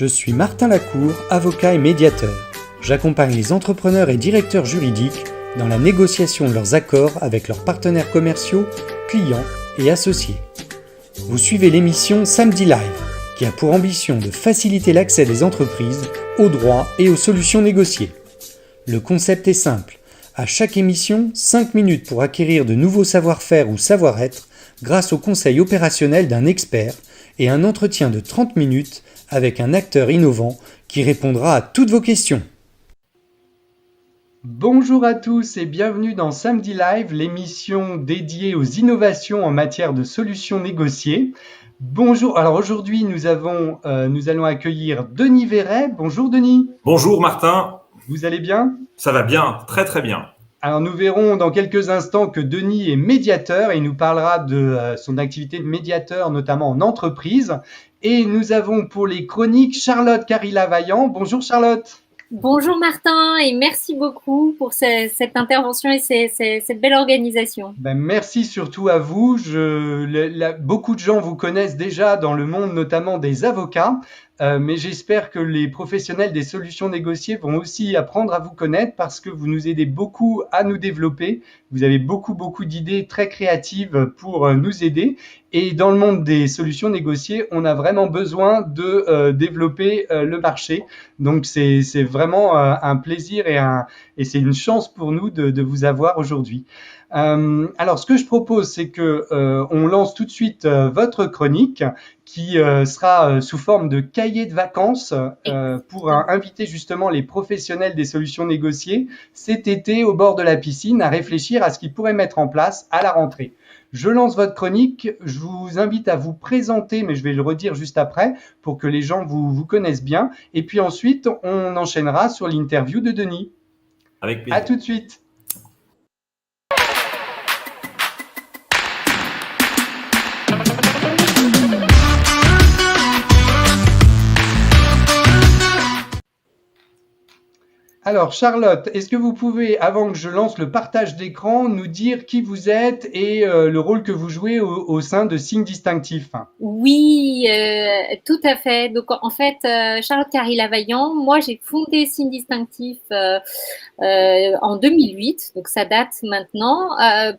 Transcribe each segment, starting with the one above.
Je suis Martin Lacour, avocat et médiateur. J'accompagne les entrepreneurs et directeurs juridiques dans la négociation de leurs accords avec leurs partenaires commerciaux, clients et associés. Vous suivez l'émission Samedi Live, qui a pour ambition de faciliter l'accès des entreprises aux droits et aux solutions négociées. Le concept est simple. À chaque émission, 5 minutes pour acquérir de nouveaux savoir-faire ou savoir-être grâce au conseil opérationnel d'un expert et un entretien de 30 minutes avec un acteur innovant qui répondra à toutes vos questions. Bonjour à tous et bienvenue dans Samedi Live, l'émission dédiée aux innovations en matière de solutions négociées. Bonjour, alors aujourd'hui nous allons accueillir Denis Verret. Bonjour Denis. Bonjour Martin. Vous allez bien ? Ça va bien, très très bien. Alors nous verrons dans quelques instants que Denis est médiateur et il nous parlera de son activité de médiateur, notamment en entreprise. Et nous avons pour les chroniques Charlotte Carilla-Vaillant. Bonjour Charlotte. Bonjour Martin et merci beaucoup pour cette intervention et cette belle organisation. Merci surtout à vous. Beaucoup de gens vous connaissent déjà dans le monde notamment des avocats. Mais j'espère que les professionnels des solutions négociées vont aussi apprendre à vous connaître parce que vous nous aidez beaucoup à nous développer. Vous avez beaucoup d'idées très créatives pour nous aider. Et dans le monde des solutions négociées, on a vraiment besoin de développer le marché. Donc c'est vraiment un plaisir et c'est une chance pour nous de vous avoir aujourd'hui. Alors, ce que je propose, c'est que on lance tout de suite votre chronique qui sera sous forme de cahier de vacances pour inviter justement les professionnels des solutions négociées cet été au bord de la piscine à réfléchir à ce qu'ils pourraient mettre en place à la rentrée. Je lance votre chronique, je vous invite à vous présenter, mais je vais le redire juste après pour que les gens vous connaissent bien. Et puis ensuite, on enchaînera sur l'interview de Denis. Avec plaisir. À tout de suite. Alors Charlotte, est-ce que vous pouvez, avant que je lance le partage d'écran, nous dire qui vous êtes et le rôle que vous jouez au sein de Signes Distinctifs ? Oui, tout à fait. Donc en fait, Charlotte Carilla-Vaillant, moi j'ai fondé Signes Distinctifs en 2008, donc ça date maintenant,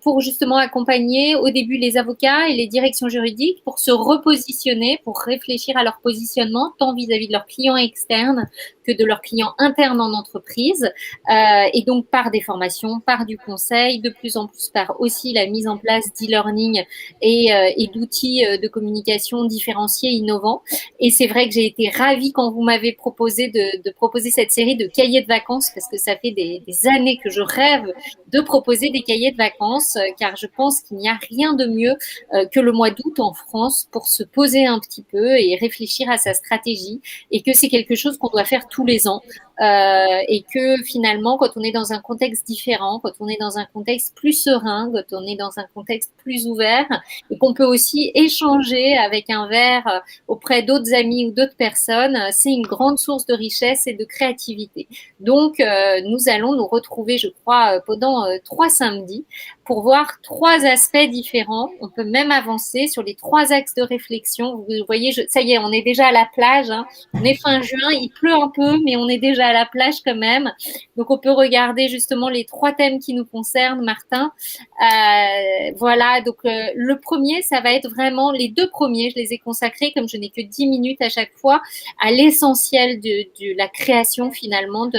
pour justement accompagner au début les avocats et les directions juridiques pour se repositionner, pour réfléchir à leur positionnement, tant vis-à-vis de leurs clients externes que de leurs clients internes en entreprise, et donc par des formations, par du conseil, de plus en plus par aussi la mise en place d'e-learning et d'outils de communication différenciés, innovants. Et c'est vrai que j'ai été ravie quand vous m'avez proposé de proposer cette série de cahiers de vacances, parce que ça fait des années que je rêve de proposer des cahiers de vacances, car je pense qu'il n'y a rien de mieux que le mois d'août en France pour se poser un petit peu et réfléchir à sa stratégie, et que c'est quelque chose qu'on doit faire tous les ans. Et que finalement, quand on est dans un contexte différent, quand on est dans un contexte plus serein, quand on est dans un contexte plus ouvert, et qu'on peut aussi échanger avec un verre auprès d'autres amis ou d'autres personnes, c'est une grande source de richesse et de créativité. Donc, nous allons nous retrouver, je crois, pendant 3 samedis pour voir 3 aspects différents. On peut même avancer sur les 3 axes de réflexion. Vous voyez, ça y est, on est déjà à la plage, hein. On est fin juin, il pleut un peu, mais on est déjà à la plage quand même. Donc, on peut regarder justement les 3 thèmes qui nous concernent, Martin. Voilà, donc le premier, ça va être vraiment, les 2 premiers, je les ai consacrés, comme je n'ai que 10 minutes à chaque fois, à l'essentiel de la création finalement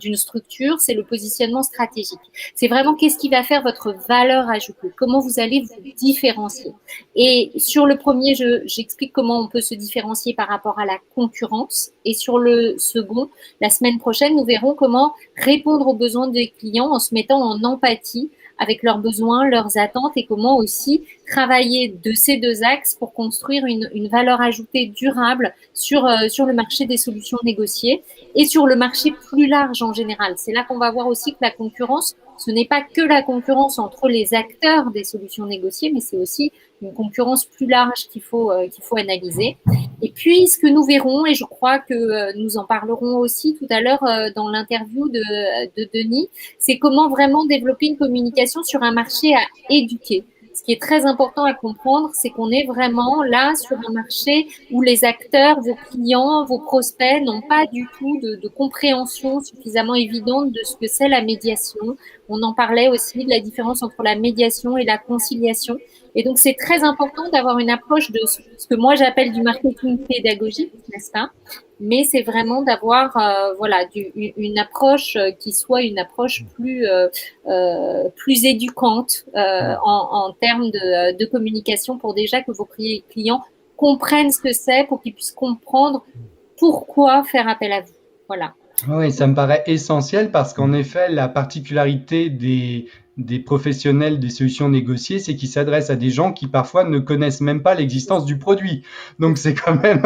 d'une structure, c'est le positionnement stratégique. C'est vraiment qu'est-ce qui va faire votre valeur ajoutée, comment vous allez vous différencier. Et sur le premier, j'explique comment on peut se différencier par rapport à la concurrence. Et sur le second, la semaine prochaine, nous verrons comment répondre aux besoins des clients en se mettant en empathie avec leurs besoins, leurs attentes, et comment aussi travailler de ces 2 axes pour construire une valeur ajoutée durable sur le marché des solutions négociées et sur le marché plus large en général. C'est là qu'on va voir aussi que la concurrence, ce n'est pas que la concurrence entre les acteurs des solutions négociées, mais c'est aussi une concurrence plus large qu'il faut analyser. Et puis, ce que nous verrons, et je crois que nous en parlerons aussi tout à l'heure dans l'interview de Denis, c'est comment vraiment développer une communication sur un marché à éduquer. Ce qui est très important à comprendre, c'est qu'on est vraiment là sur un marché où les acteurs, vos clients, vos prospects n'ont pas du tout de compréhension suffisamment évidente de ce que c'est la médiation. On en parlait aussi de la différence entre la médiation et la conciliation. Et donc, c'est très important d'avoir une approche de ce que moi j'appelle du marketing pédagogique, n'est-ce pas? Mais c'est vraiment d'avoir une approche qui soit une approche plus éducante en termes de communication pour déjà que vos clients comprennent ce que c'est, pour qu'ils puissent comprendre pourquoi faire appel à vous. Voilà. Oui, ça me paraît essentiel parce qu'en effet, la particularité des professionnels des solutions négociées, c'est qu'ils s'adressent à des gens qui parfois ne connaissent même pas l'existence du produit. Donc c'est quand même,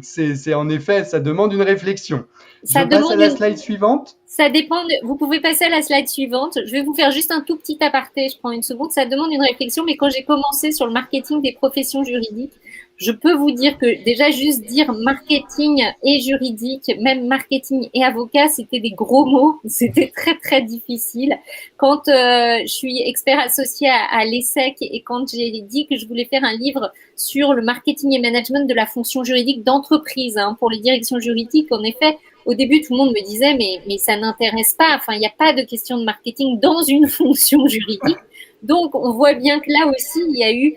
c'est en effet, ça demande une réflexion. Je passe à la slide suivante. Ça dépend. Vous pouvez passer à la slide suivante. Je vais vous faire juste un tout petit aparté. Je prends une seconde. Ça demande une réflexion, mais quand j'ai commencé sur le marketing des professions juridiques, je peux vous dire que déjà juste dire marketing et juridique, même marketing et avocat, c'était des gros mots. C'était très très difficile. Quand je suis expert associé à l'ESSEC et quand j'ai dit que je voulais faire un livre sur le marketing et management de la fonction juridique d'entreprise pour les directions juridiques, en effet, au début, tout le monde me disait mais ça n'intéresse pas. Enfin, il n'y a pas de question de marketing dans une fonction juridique. Donc, on voit bien que là aussi, il y a eu.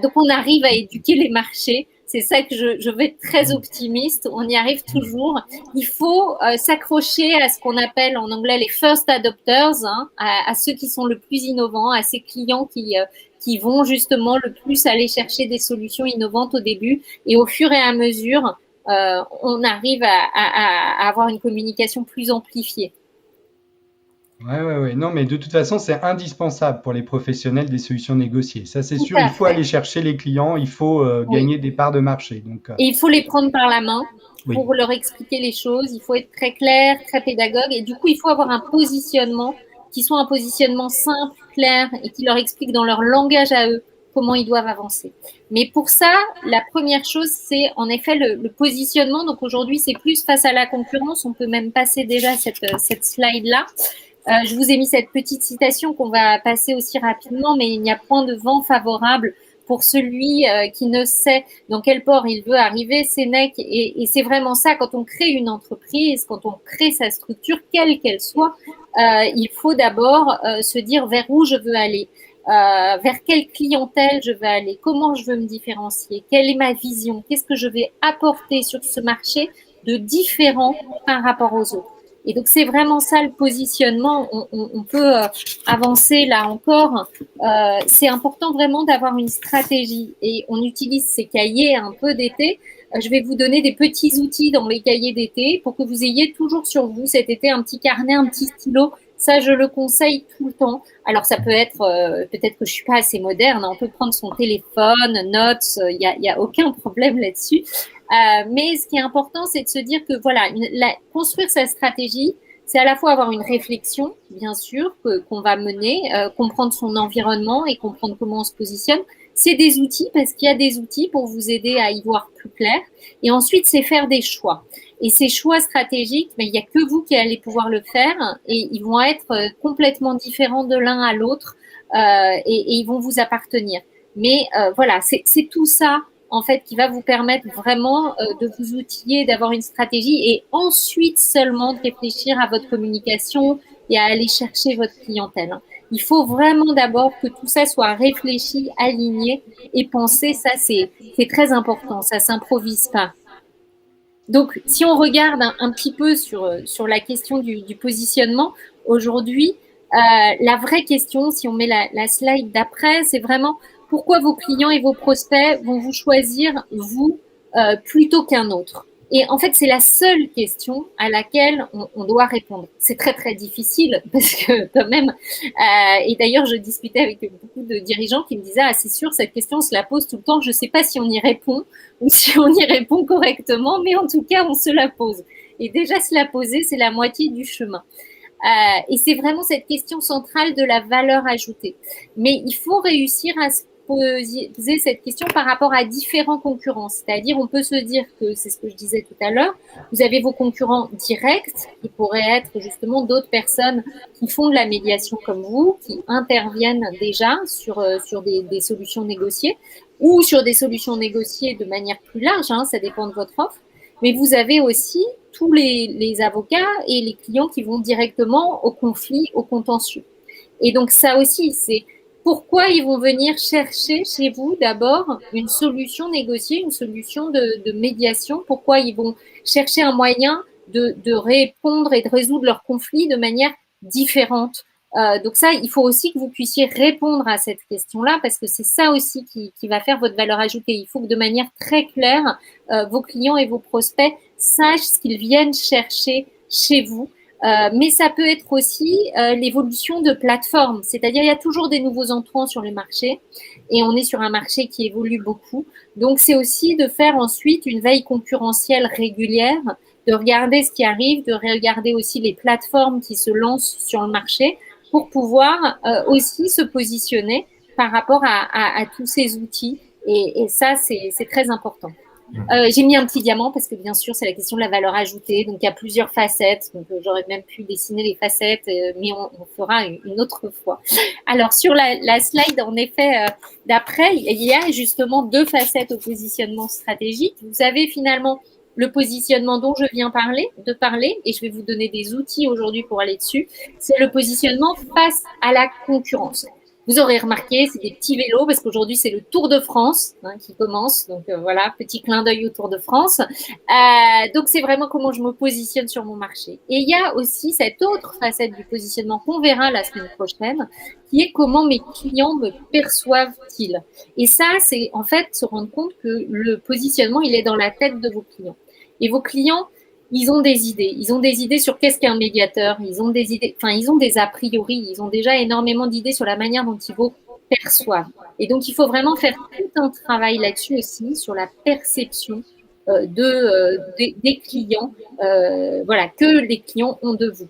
Donc, on arrive à éduquer les marchés. C'est ça que je vais être très optimiste. On y arrive toujours. Il faut s'accrocher à ce qu'on appelle en anglais les first adopters, à ceux qui sont le plus innovants, à ces clients qui vont justement le plus aller chercher des solutions innovantes au début. Et au fur et à mesure, on arrive à avoir une communication plus amplifiée. Ouais. Non, mais de toute façon, c'est indispensable pour les professionnels des solutions négociées. Ça, c'est sûr. Il faut aller chercher les clients, il faut gagner des parts de marché. Donc, et il faut les prendre par la main pour leur expliquer les choses. Il faut être très clair, très pédagogue. Et du coup, il faut avoir un positionnement qui soit un positionnement simple, clair et qui leur explique dans leur langage à eux comment ils doivent avancer. Mais pour ça, la première chose, c'est en effet le positionnement. Donc aujourd'hui, c'est plus face à la concurrence. On peut même passer déjà cette slide-là. Je vous ai mis cette petite citation qu'on va passer aussi rapidement, mais il n'y a point de vent favorable pour celui qui ne sait dans quel port il veut arriver. Sénèque, et c'est vraiment ça, quand on crée une entreprise, quand on crée sa structure, quelle qu'elle soit, il faut d'abord se dire vers où je veux aller. Vers quelle clientèle je veux aller, comment je veux me différencier, quelle est ma vision, qu'est-ce que je vais apporter sur ce marché de différent par rapport aux autres. Et donc, c'est vraiment ça le positionnement. On peut avancer là encore. C'est important vraiment d'avoir une stratégie. Et on utilise ces cahiers un peu d'été. Je vais vous donner des petits outils dans les cahiers d'été pour que vous ayez toujours sur vous cet été un petit carnet, un petit stylo. Ça, je le conseille tout le temps. Alors, ça peut être, peut-être que je suis pas assez moderne. On peut prendre son téléphone, notes. Il y a aucun problème là-dessus. Mais ce qui est important, c'est de se dire que voilà, construire sa stratégie, c'est à la fois avoir une réflexion, bien sûr, qu'on va mener, comprendre son environnement et comprendre comment on se positionne. C'est des outils parce qu'il y a des outils pour vous aider à y voir plus clair. Et ensuite, c'est faire des choix. Et ces choix stratégiques, mais il n'y a que vous qui allez pouvoir le faire et ils vont être complètement différents de l'un à l'autre et ils vont vous appartenir. Mais voilà, c'est tout ça en fait qui va vous permettre vraiment de vous outiller, d'avoir une stratégie et ensuite seulement de réfléchir à votre communication et à aller chercher votre clientèle. Il faut vraiment d'abord que tout ça soit réfléchi, aligné et pensé. Ça, c'est très important. Ça s'improvise pas. Donc, si on regarde un petit peu sur la question du positionnement, aujourd'hui, la vraie question, si on met la slide d'après, c'est vraiment pourquoi vos clients et vos prospects vont vous choisir, vous, plutôt qu'un autre. Et en fait, c'est la seule question à laquelle on doit répondre. C'est très, très difficile parce que quand même, et d'ailleurs, je discutais avec beaucoup de dirigeants qui me disaient « Ah, c'est sûr, cette question, on se la pose tout le temps. Je ne sais pas si on y répond ou si on y répond correctement, mais en tout cas, on se la pose. » Et déjà, se la poser, c'est la moitié du chemin. Et c'est vraiment cette question centrale de la valeur ajoutée. Mais il faut réussir poser cette question par rapport à différents concurrents. C'est-à-dire, on peut se dire que, c'est ce que je disais tout à l'heure, vous avez vos concurrents directs, qui pourraient être justement d'autres personnes qui font de la médiation comme vous, qui interviennent déjà sur des solutions négociées, ou sur des solutions négociées de manière plus large, hein, ça dépend de votre offre. Mais vous avez aussi tous les avocats et les clients qui vont directement au conflit, au contentieux. Et donc ça aussi, c'est pourquoi ils vont venir chercher chez vous d'abord une solution négociée, une solution de médiation, pourquoi ils vont chercher un moyen de répondre et de résoudre leurs conflits de manière différente. Donc ça, il faut aussi que vous puissiez répondre à cette question-là parce que c'est ça aussi qui va faire votre valeur ajoutée. Il faut que de manière très claire, vos clients et vos prospects sachent ce qu'ils viennent chercher chez vous. Mais ça peut être aussi l'évolution de plateformes. C'est-à-dire, il y a toujours des nouveaux entrants sur le marché et on est sur un marché qui évolue beaucoup. Donc, c'est aussi de faire ensuite une veille concurrentielle régulière, de regarder ce qui arrive, de regarder aussi les plateformes qui se lancent sur le marché pour pouvoir aussi se positionner par rapport à tous ces outils. Et ça, c'est très important. J'ai mis un petit diamant parce que bien sûr c'est la question de la valeur ajoutée, donc il y a plusieurs facettes, donc j'aurais même pu dessiner les facettes, mais on fera une autre fois. Alors sur la slide en effet d'après, il y a justement deux facettes au positionnement stratégique. Vous avez finalement le positionnement dont je viens de parler, et je vais vous donner des outils aujourd'hui pour aller dessus, c'est le positionnement face à la concurrence. Vous aurez remarqué, c'est des petits vélos parce qu'aujourd'hui, c'est le Tour de France qui commence. Donc, voilà, petit clin d'œil au Tour de France. Donc, c'est vraiment comment je me positionne sur mon marché. Et il y a aussi cette autre facette du positionnement qu'on verra la semaine prochaine, qui est comment mes clients me perçoivent-ils. Et ça, c'est en fait se rendre compte que le positionnement, il est dans la tête de vos clients. Et vos clients, ils ont des idées. Ils ont des idées sur qu'est-ce qu'un médiateur. Ils ont des idées, enfin, ils ont des a priori. Ils ont déjà énormément d'idées sur la manière dont ils vous perçoivent. Et donc, il faut vraiment faire tout un travail là-dessus aussi, sur la perception des clients, voilà, que les clients ont de vous.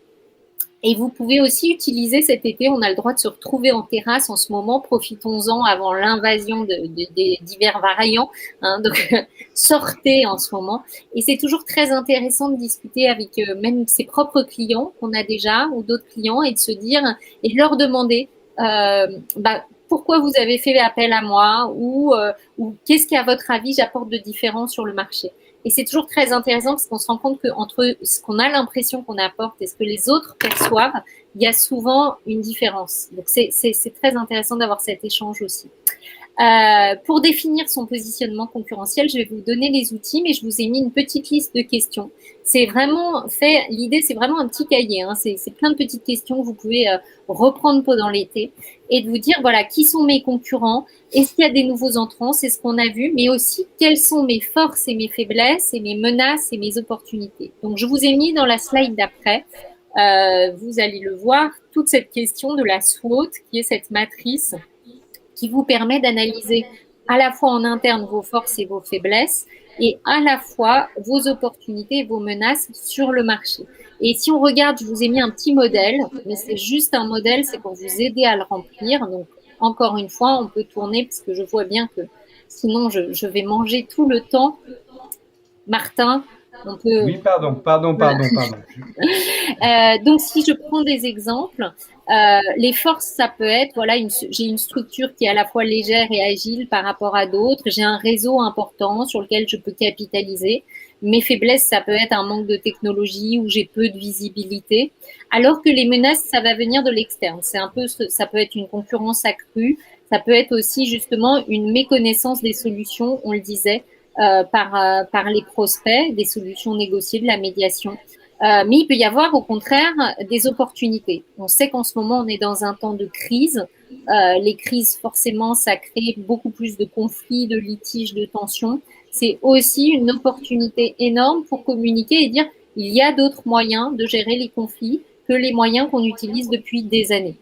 Et vous pouvez aussi utiliser cet été, on a le droit de se retrouver en terrasse en ce moment, profitons-en avant l'invasion des divers variants, hein, donc sortez en ce moment. Et c'est toujours très intéressant de discuter avec même ses propres clients qu'on a déjà ou d'autres clients et de se dire et de leur demander pourquoi vous avez fait appel à moi ou qu'est-ce qui à votre avis j'apporte de différent sur le marché. Et c'est toujours très intéressant parce qu'on se rend compte qu'entre ce qu'on a l'impression qu'on apporte et ce que les autres perçoivent, il y a souvent une différence. Donc, c'est très intéressant d'avoir cet échange aussi. Pour définir son positionnement concurrentiel, je vais vous donner les outils, mais je vous ai mis une petite liste de questions. C'est vraiment fait, l'idée, c'est vraiment un petit cahier, hein, c'est plein de petites questions que vous pouvez reprendre pendant l'été et de vous dire, voilà, qui sont mes concurrents, est-ce qu'il y a des nouveaux entrants, c'est ce qu'on a vu, mais aussi quelles sont mes forces et mes faiblesses et mes menaces et mes opportunités. Donc, je vous ai mis dans la slide d'après, vous allez le voir, toute cette question de la SWOT, qui est cette matrice qui vous permet d'analyser à la fois en interne vos forces et vos faiblesses et à la fois vos opportunités et vos menaces sur le marché. Et si on regarde, je vous ai mis un petit modèle, mais c'est juste un modèle, c'est pour vous aider à le remplir. Donc, encore une fois, on peut tourner parce que je vois bien que sinon, je vais manger tout le temps. Martin, on peut… Oui, pardon. Donc, si je prends des exemples, les forces, ça peut être, voilà, j'ai une structure qui est à la fois légère et agile par rapport à d'autres. J'ai un réseau important sur lequel je peux capitaliser. Mes faiblesses, ça peut être un manque de technologie ou j'ai peu de visibilité. Alors que les menaces, ça va venir de l'externe. Ça peut être une concurrence accrue. Ça peut être aussi justement une méconnaissance des solutions, on le disait, par les prospects, des solutions négociées, de la médiation. Mais il peut y avoir au contraire des opportunités. On sait qu'en ce moment, on est dans un temps de crise. Les crises, forcément, ça crée beaucoup plus de conflits, de litiges, de tensions. C'est aussi une opportunité énorme pour communiquer et dire il y a d'autres moyens de gérer les conflits que les moyens qu'on utilise depuis des années.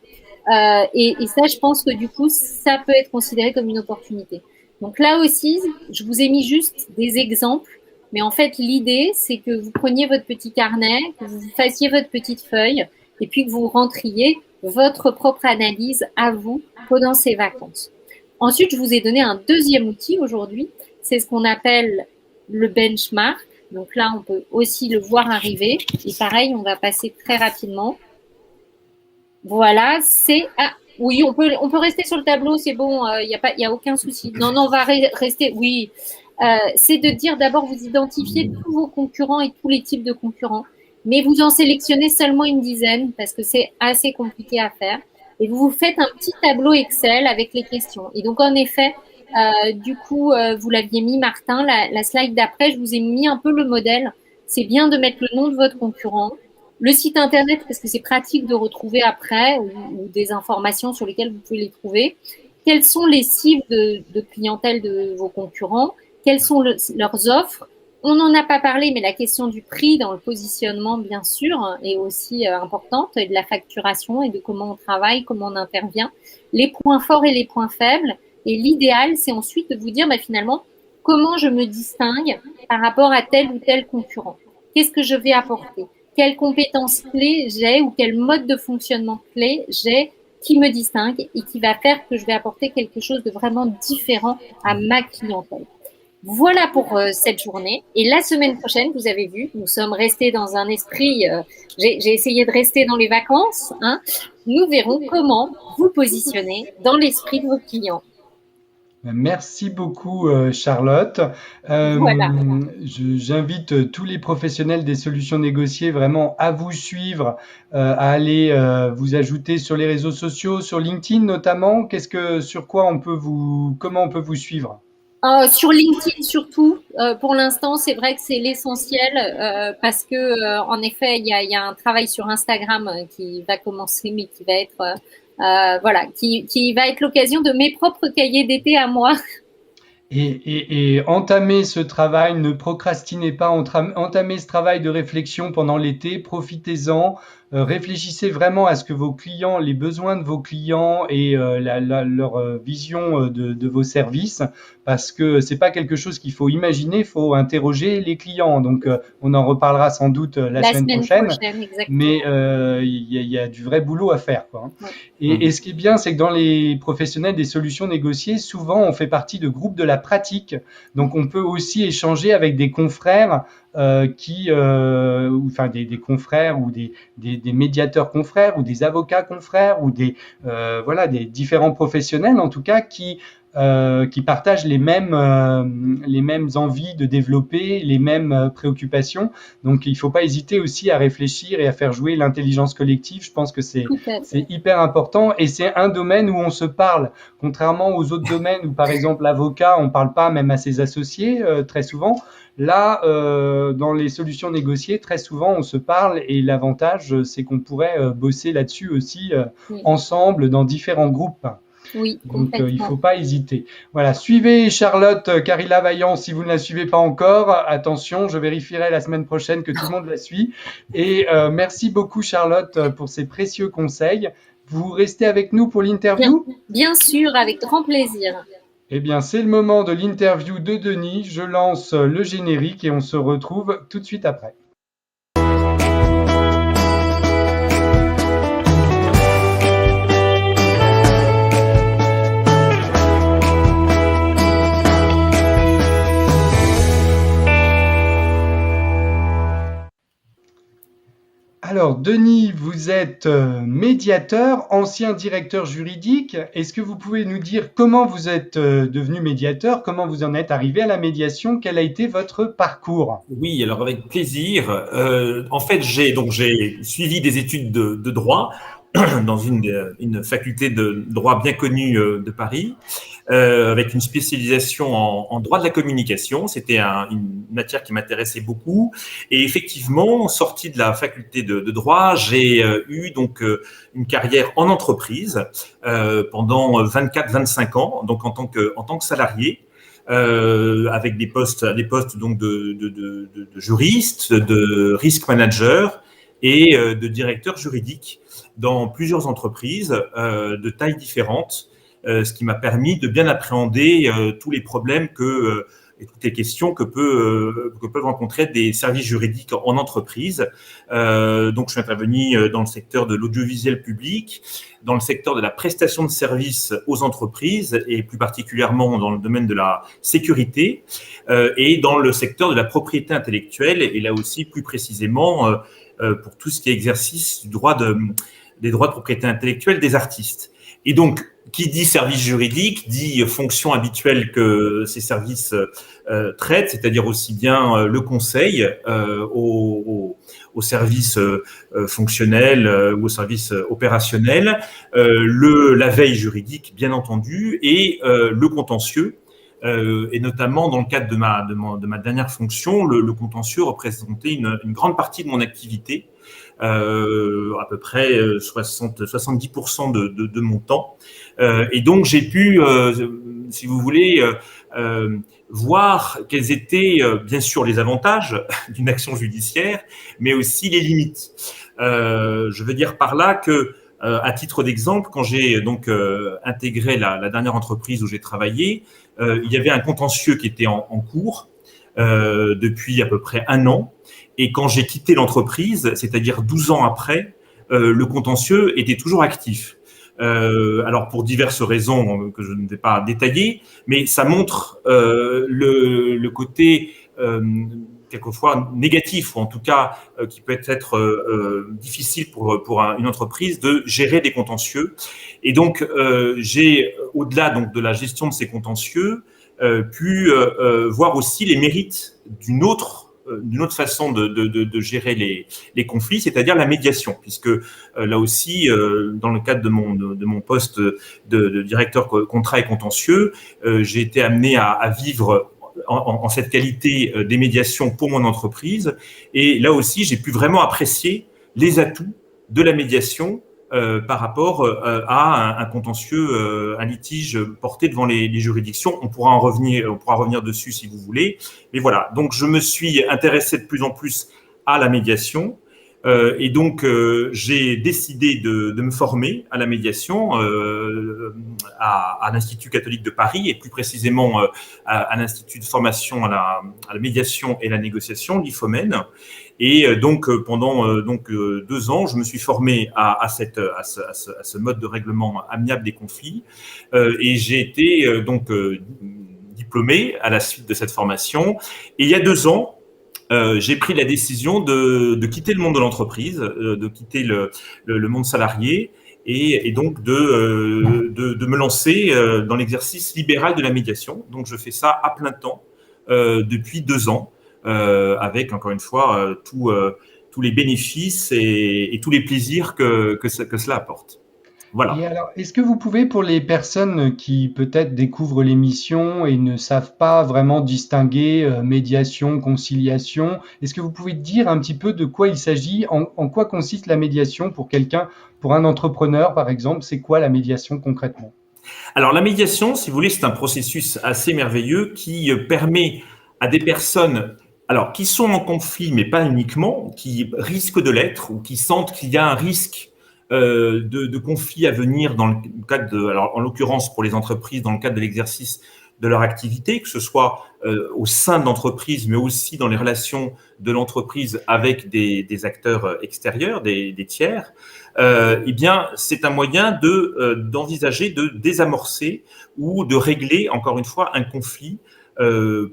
Et ça, je pense que du coup, ça peut être considéré comme une opportunité. Donc là aussi, je vous ai mis juste des exemples. Mais en fait, l'idée, c'est que vous preniez votre petit carnet, que vous fassiez votre petite feuille et puis que vous rentriez votre propre analyse à vous pendant ces vacances. Ensuite, je vous ai donné un deuxième outil aujourd'hui. C'est ce qu'on appelle le benchmark. Donc là, on peut aussi le voir arriver. Et pareil, on va passer très rapidement. Voilà, c'est… Ah, oui, on peut rester sur le tableau, c'est bon, il y a aucun souci. Non, on va rester… Oui, c'est de dire d'abord, vous identifiez tous vos concurrents et tous les types de concurrents, mais vous en sélectionnez seulement une dizaine parce que c'est assez compliqué à faire. Et vous faites un petit tableau Excel avec les questions. Et donc, en effet, du coup, vous l'aviez mis, Martin, la slide d'après, je vous ai mis un peu le modèle. C'est bien de mettre le nom de votre concurrent, le site internet, parce que c'est pratique de retrouver après, ou des informations sur lesquelles vous pouvez les trouver. Quelles sont les cibles de clientèle de vos concurrents? Quelles sont leurs offres? On n'en a pas parlé, mais la question du prix dans le positionnement, bien sûr, est aussi importante, et de la facturation et de comment on travaille, comment on intervient, les points forts et les points faibles. Et l'idéal, c'est ensuite de vous dire, finalement, comment je me distingue par rapport à tel ou tel concurrent? Qu'est-ce que je vais apporter? Quelles compétences clés j'ai ou quel mode de fonctionnement clé j'ai qui me distingue et qui va faire que je vais apporter quelque chose de vraiment différent à ma clientèle. Voilà pour cette journée. Et la semaine prochaine, vous avez vu, nous sommes restés dans un esprit, j'ai essayé de rester dans les vacances, hein. Nous verrons comment vous positionner dans l'esprit de vos clients. Merci beaucoup, Charlotte. Voilà. J'invite tous les professionnels des solutions négociées vraiment à vous suivre, à aller vous ajouter sur les réseaux sociaux, sur LinkedIn notamment. Comment on peut vous suivre? Sur LinkedIn surtout, pour l'instant, c'est vrai que c'est l'essentiel parce que en effet, il y a un travail sur Instagram qui va commencer, mais qui va être qui va être l'occasion de mes propres cahiers d'été à moi. Et entamez ce travail, ne procrastinez pas, entamez ce travail de réflexion pendant l'été, profitez-en, réfléchissez vraiment à ce que vos clients, les besoins de vos clients et leur vision de vos services, parce que c'est pas quelque chose qu'il faut imaginer, il faut interroger les clients. Donc on en reparlera sans doute la semaine prochaine, mais il y a du vrai boulot à faire, quoi. Ouais. Et ce qui est bien, c'est que dans les professionnels des solutions négociées, souvent on fait partie de groupes de la pratique, donc on peut aussi échanger avec des confrères des confrères ou des médiateurs confrères ou des avocats confrères ou des différents professionnels en tout cas qui partagent les mêmes envies de développer, les mêmes préoccupations. Donc, il ne faut pas hésiter aussi à réfléchir et à faire jouer l'intelligence collective. Je pense que c'est hyper important et c'est un domaine où on se parle. Contrairement aux autres domaines où, par exemple, l'avocat, on ne parle pas même à ses associés très souvent. Là, dans les solutions négociées, très souvent, on se parle et l'avantage, c'est qu'on pourrait bosser là-dessus aussi ensemble dans différents groupes. Oui, donc il ne faut pas hésiter. Voilà, suivez Charlotte Carilla Vaillant si vous ne la suivez pas encore. Attention, je vérifierai la semaine prochaine que tout le monde la suit. Et merci beaucoup Charlotte pour ces précieux conseils. Vous restez avec nous pour l'interview ? Bien sûr, avec grand plaisir. Eh bien, c'est le moment de l'interview de Denis. Je lance le générique et on se retrouve tout de suite après. Alors, Denis, vous êtes médiateur, ancien directeur juridique. Est-ce que vous pouvez nous dire comment vous êtes devenu médiateur, comment vous en êtes arrivé à la médiation, quel a été votre parcours ? Oui, alors avec plaisir. En fait, j'ai suivi des études de droit dans une faculté de droit bien connue de Paris, avec une spécialisation en droit de la communication. C'était une matière qui m'intéressait beaucoup. Et effectivement, sorti de la faculté de droit, j'ai eu donc une carrière en entreprise pendant 24-25 ans, donc en tant que salarié. Avec des postes donc de juriste, de risk manager et de directeur juridique dans plusieurs entreprises de tailles différentes, ce qui m'a permis de bien appréhender tous les problèmes que et toutes les questions que peuvent rencontrer des services juridiques en entreprise. Donc, je suis intervenu dans le secteur de l'audiovisuel public, dans le secteur de la prestation de services aux entreprises et plus particulièrement dans le domaine de la sécurité et dans le secteur de la propriété intellectuelle et là aussi plus précisément pour tout ce qui est exercice des droits de propriété intellectuelle des artistes. Et donc, qui dit service juridique dit fonction habituelle que ces services traitent, c'est-à-dire aussi bien le conseil aux services fonctionnels ou aux services opérationnels, la veille juridique, bien entendu, et le contentieux. Et notamment dans le cadre de ma dernière fonction, le contentieux représentait une grande partie de mon activité, à peu près 70% de mon temps. Et donc j'ai pu, si vous voulez, voir quels étaient bien sûr les avantages d'une action judiciaire, mais aussi les limites. Je veux dire par là que, à titre d'exemple, quand j'ai donc intégré la dernière entreprise où j'ai travaillé, il y avait un contentieux qui était en cours depuis à peu près 1 an. Et quand j'ai quitté l'entreprise, c'est-à-dire 12 ans après, le contentieux était toujours actif. Alors pour diverses raisons que je ne vais pas détailler, mais ça montre le côté quelquefois négatif, ou en tout cas qui peut être difficile pour une entreprise de gérer des contentieux. Et donc j'ai, au-delà donc de la gestion de ces contentieux, pu voir aussi les mérites d'une autre façon de gérer les conflits, c'est-à-dire la médiation, puisque là aussi, dans le cadre de mon poste de directeur contrat et contentieux, j'ai été amené à vivre en cette qualité des médiations pour mon entreprise. Et là aussi, j'ai pu vraiment apprécier les atouts de la médiation par rapport à un contentieux, un litige porté devant les juridictions. On pourra revenir dessus si vous voulez. Mais voilà, donc je me suis intéressé de plus en plus à la médiation. Et donc, j'ai décidé de me former à la médiation à l'Institut catholique de Paris et plus précisément à l'Institut de formation à la médiation et la négociation, l'IFOMEN. Et donc, pendant 2 ans, je me suis formé à ce mode de règlement amiable des conflits. Et j'ai été diplômé à la suite de cette formation. Et il y a 2 ans, j'ai pris la décision de quitter le monde de l'entreprise, de quitter le monde salarié et donc de me lancer dans l'exercice libéral de la médiation. Donc, je fais ça à plein temps depuis 2 ans, avec, encore une fois, tous les bénéfices et tous les plaisirs que cela apporte. Voilà. Et alors, est-ce que vous pouvez, pour les personnes qui peut-être découvrent l'émission et ne savent pas vraiment distinguer médiation, conciliation, est-ce que vous pouvez dire un petit peu de quoi il s'agit, en quoi consiste la médiation pour quelqu'un, pour un entrepreneur par exemple, c'est quoi la médiation concrètement? Alors la médiation, si vous voulez, c'est un processus assez merveilleux qui permet à des personnes qui sont en conflit, mais pas uniquement, qui risquent de l'être ou qui sentent qu'il y a un risque de conflits à venir dans le cadre en l'occurrence pour les entreprises, dans le cadre de l'exercice de leur activité, que ce soit au sein de l'entreprise, mais aussi dans les relations de l'entreprise avec des acteurs extérieurs, des tiers. Eh bien, c'est un moyen d'envisager de désamorcer ou de régler, encore une fois, un conflit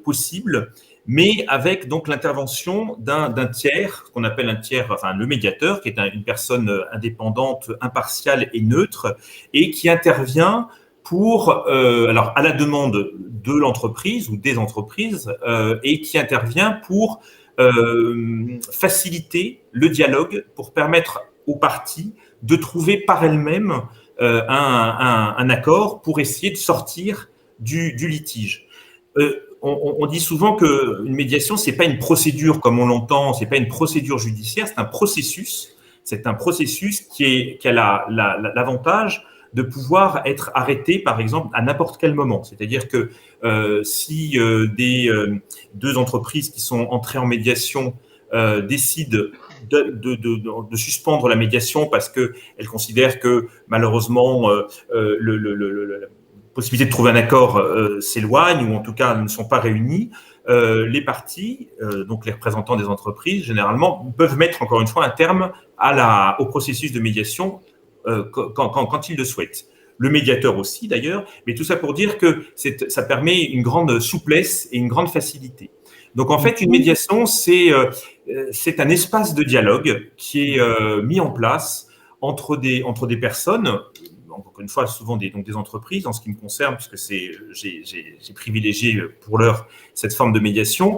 possible, mais avec donc l'intervention d'un tiers, qu'on appelle un tiers, enfin le médiateur, qui est une personne indépendante, impartiale et neutre, et qui intervient pour, à la demande de l'entreprise ou des entreprises, et qui intervient pour faciliter le dialogue, pour permettre aux parties de trouver par elles-mêmes un accord pour essayer de sortir du litige. On dit souvent qu'une médiation, c'est pas une procédure comme on l'entend, c'est pas une procédure judiciaire, c'est un processus. C'est un processus qui a l'avantage de pouvoir être arrêté, par exemple, à n'importe quel moment. C'est-à-dire que si deux entreprises qui sont entrées en médiation décident de suspendre la médiation parce qu'elles considèrent que malheureusement possibilité de trouver un accord s'éloigne ou en tout cas ne sont pas réunis, les parties, donc les représentants des entreprises, généralement, peuvent mettre encore une fois un terme au processus de médiation quand ils le souhaitent. Le médiateur aussi d'ailleurs, mais tout ça pour dire que ça permet une grande souplesse et une grande facilité. Donc en fait, une médiation, c'est un espace de dialogue qui est mis en place entre des personnes, encore une fois souvent des entreprises en ce qui me concerne, puisque j'ai privilégié pour l'heure cette forme de médiation,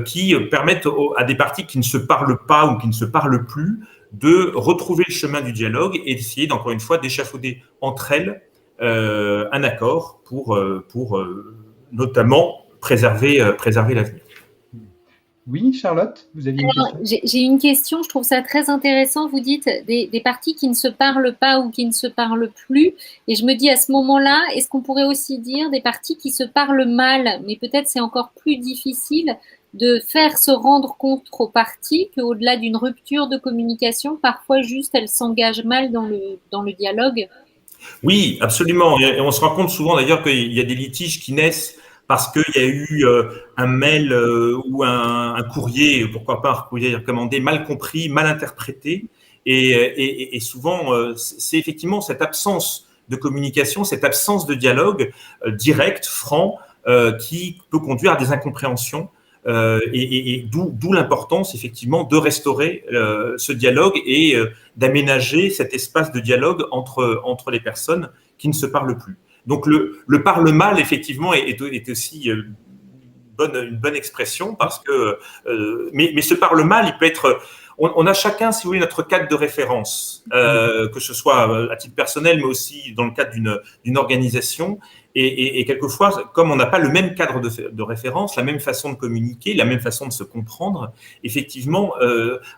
qui permettent à des parties qui ne se parlent pas ou qui ne se parlent plus de retrouver le chemin du dialogue et d'essayer, encore une fois, d'échafauder entre elles un accord pour notamment préserver l'avenir. Oui, Charlotte, vous aviez une question? J'ai une question, je trouve ça très intéressant. Vous dites des parties qui ne se parlent pas ou qui ne se parlent plus. Et je me dis à ce moment-là, est-ce qu'on pourrait aussi dire des parties qui se parlent mal, mais peut-être c'est encore plus difficile de faire se rendre compte aux parties qu'au-delà d'une rupture de communication, parfois juste elles s'engagent mal dans le dialogue? Oui, absolument. Et on se rend compte souvent d'ailleurs qu'il y a des litiges qui naissent parce qu'il y a eu un mail ou un courrier, pourquoi pas un courrier recommandé, mal compris, mal interprété. Et souvent, c'est effectivement cette absence de communication, cette absence de dialogue direct, franc, qui peut conduire à des incompréhensions. Et d'où l'importance effectivement de restaurer ce dialogue et d'aménager cet espace de dialogue entre les personnes qui ne se parlent plus. Donc le parle mal effectivement est aussi une bonne expression parce que mais ce parle mal il peut être on a chacun, si vous voulez, notre cadre de référence, que ce soit à titre personnel, mais aussi dans le cadre d'une organisation. Et quelquefois, comme on n'a pas le même cadre de référence, la même façon de communiquer, la même façon de se comprendre, effectivement,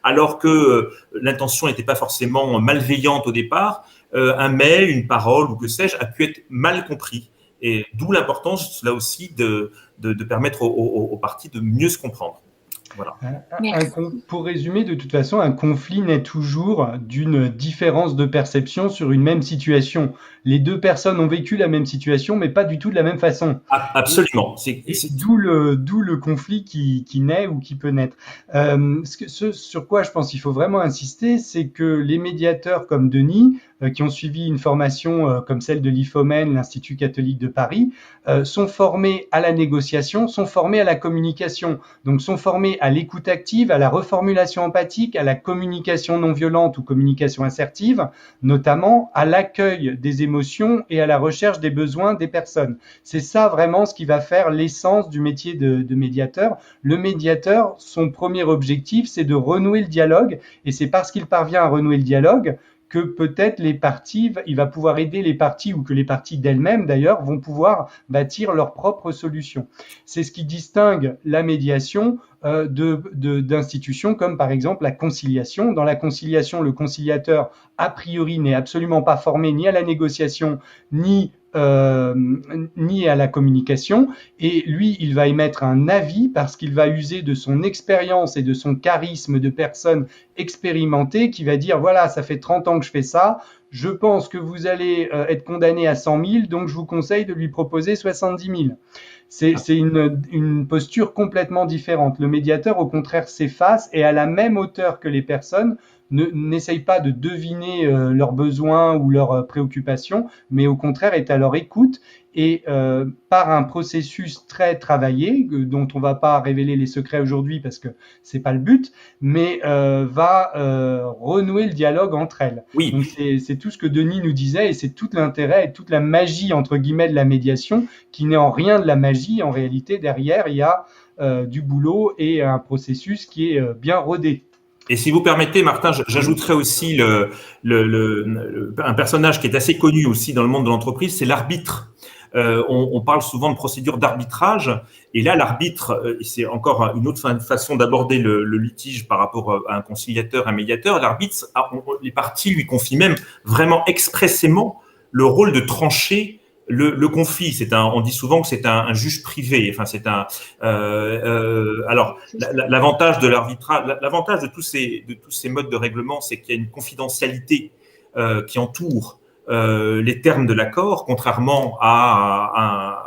alors que l'intention n'était pas forcément malveillante au départ, un mail, une parole ou que sais-je a pu être mal compris. Et d'où l'importance, là aussi, de permettre aux parties de mieux se comprendre. Voilà. Pour résumer, de toute façon, un conflit naît toujours d'une différence de perception sur une même situation. Les deux personnes ont vécu la même situation, mais pas du tout de la même façon. Absolument. D'où le conflit qui naît ou qui peut naître. Ce sur quoi je pense qu'il faut vraiment insister, c'est que les médiateurs comme Denis, qui ont suivi une formation comme celle de l'IFOMEN, l'Institut catholique de Paris, sont formés à la négociation, sont formés à la communication, donc sont formés à l'écoute active, à la reformulation empathique, à la communication non violente ou communication assertive, notamment à l'accueil des émotions et à la recherche des besoins des personnes. C'est ça vraiment ce qui va faire l'essence du métier de médiateur. Le médiateur, son premier objectif, c'est de renouer le dialogue, et c'est parce qu'il parvient à renouer le dialogue que peut-être les parties, il va pouvoir aider les parties ou que les parties d'elles-mêmes d'ailleurs vont pouvoir bâtir leurs propres solutions. C'est ce qui distingue la médiation d'institutions comme par exemple la conciliation. Dans la conciliation, le conciliateur a priori n'est absolument pas formé ni à la négociation ni à la communication, et lui il va émettre un avis parce qu'il va user de son expérience et de son charisme de personne expérimentée qui va dire voilà, ça fait 30 ans que je fais ça, je pense que vous allez être condamné à 100 000, donc je vous conseille de lui proposer 70 000. C'est une posture complètement différente. Le médiateur, au contraire, s'efface et à la même hauteur que les personnes, n'essaye pas de deviner leurs besoins ou leurs préoccupations, mais au contraire est à leur écoute et par un processus très travaillé, dont on ne va pas révéler les secrets aujourd'hui parce que c'est pas le but, mais va renouer le dialogue entre elles. Oui. Donc c'est tout ce que Denis nous disait et c'est tout l'intérêt et toute la magie entre guillemets de la médiation qui n'est en rien de la magie. En réalité, derrière, il y a du boulot et un processus qui est bien rodé. Et si vous permettez, Martin, j'ajouterais aussi un personnage qui est assez connu aussi dans le monde de l'entreprise, c'est l'arbitre. On parle souvent de procédure d'arbitrage, et là, l'arbitre, c'est encore une autre façon d'aborder le litige par rapport à un conciliateur, un médiateur. L'arbitre, les parties lui confient même vraiment expressément le rôle de trancher le conflit. On dit souvent que c'est un juge privé. Enfin, c'est alors l'avantage de l'arbitrage, l'avantage de tous ces modes de règlement, c'est qu'il y a une confidentialité qui entoure les termes de l'accord, contrairement à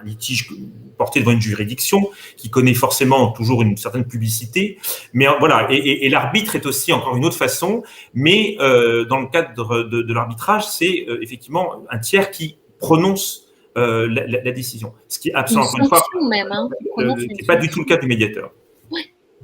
un litige porté devant une juridiction qui connaît forcément toujours une certaine publicité. Mais voilà, et l'arbitre est aussi encore une autre façon, mais dans le cadre de l'arbitrage, c'est effectivement un tiers qui prononce la décision. Ce qui est absolument, encore une fois, c'est pas du tout le cas du médiateur.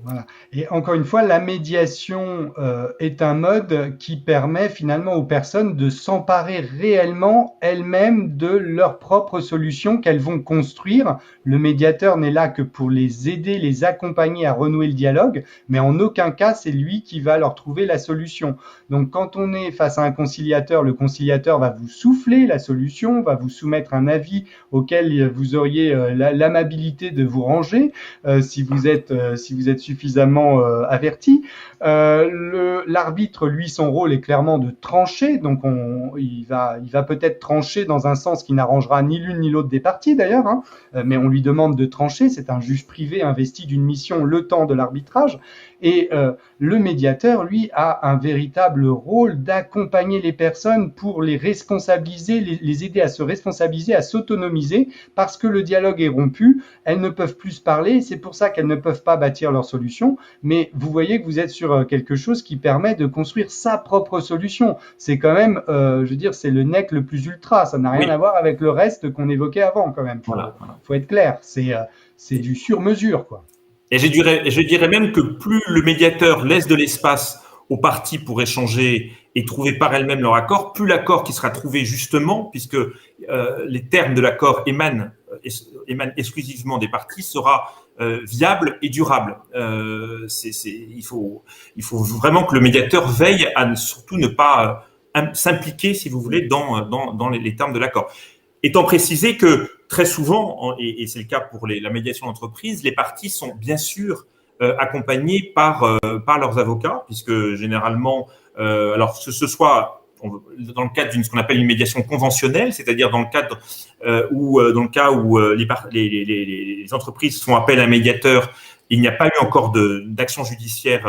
Voilà. Et encore une fois, la médiation est un mode qui permet finalement aux personnes de s'emparer réellement elles-mêmes de leurs propres solutions qu'elles vont construire. Le médiateur n'est là que pour les aider, les accompagner à renouer le dialogue, mais en aucun cas, c'est lui qui va leur trouver la solution. Donc quand on est face à un conciliateur, le conciliateur va vous souffler la solution, va vous soumettre un avis auquel vous auriez l'amabilité de vous ranger si vous êtes suffisamment averti. L'arbitre, lui, son rôle est clairement de trancher, donc il va peut-être trancher dans un sens qui n'arrangera ni l'une ni l'autre des parties d'ailleurs, hein, mais on lui demande de trancher, c'est un juge privé investi d'une mission le temps de l'arbitrage, et le médiateur, lui, a un véritable rôle d'accompagner les personnes pour les responsabiliser, les aider à se responsabiliser, à s'autonomiser, parce que le dialogue est rompu, elles ne peuvent plus se parler, c'est pour ça qu'elles ne peuvent pas bâtir leur solution, mais vous voyez que vous êtes sur quelque chose qui permet de construire sa propre solution. C'est quand même, je veux dire, c'est le nec le plus ultra, ça n'a rien à voir avec le reste qu'on évoquait avant quand même. Faut être clair, c'est du sur-mesure, quoi. Et je dirais même que plus le médiateur laisse de l'espace aux parties pour échanger et trouver par elles-mêmes leur accord, plus l'accord qui sera trouvé justement, puisque les termes de l'accord émanent exclusivement des parties, sera viable et durable. Il faut vraiment que le médiateur veille à surtout ne pas s'impliquer, si vous voulez, dans les termes de l'accord. Étant précisé que très souvent, et c'est le cas pour la médiation d'entreprise, les parties sont bien sûr accompagnées par leurs avocats, puisque généralement, alors que ce soit dans le cadre d'une ce qu'on appelle une médiation conventionnelle, c'est-à-dire dans le cadre dans le cas où les entreprises font appel à un médiateur, il n'y a pas eu encore d'action judiciaire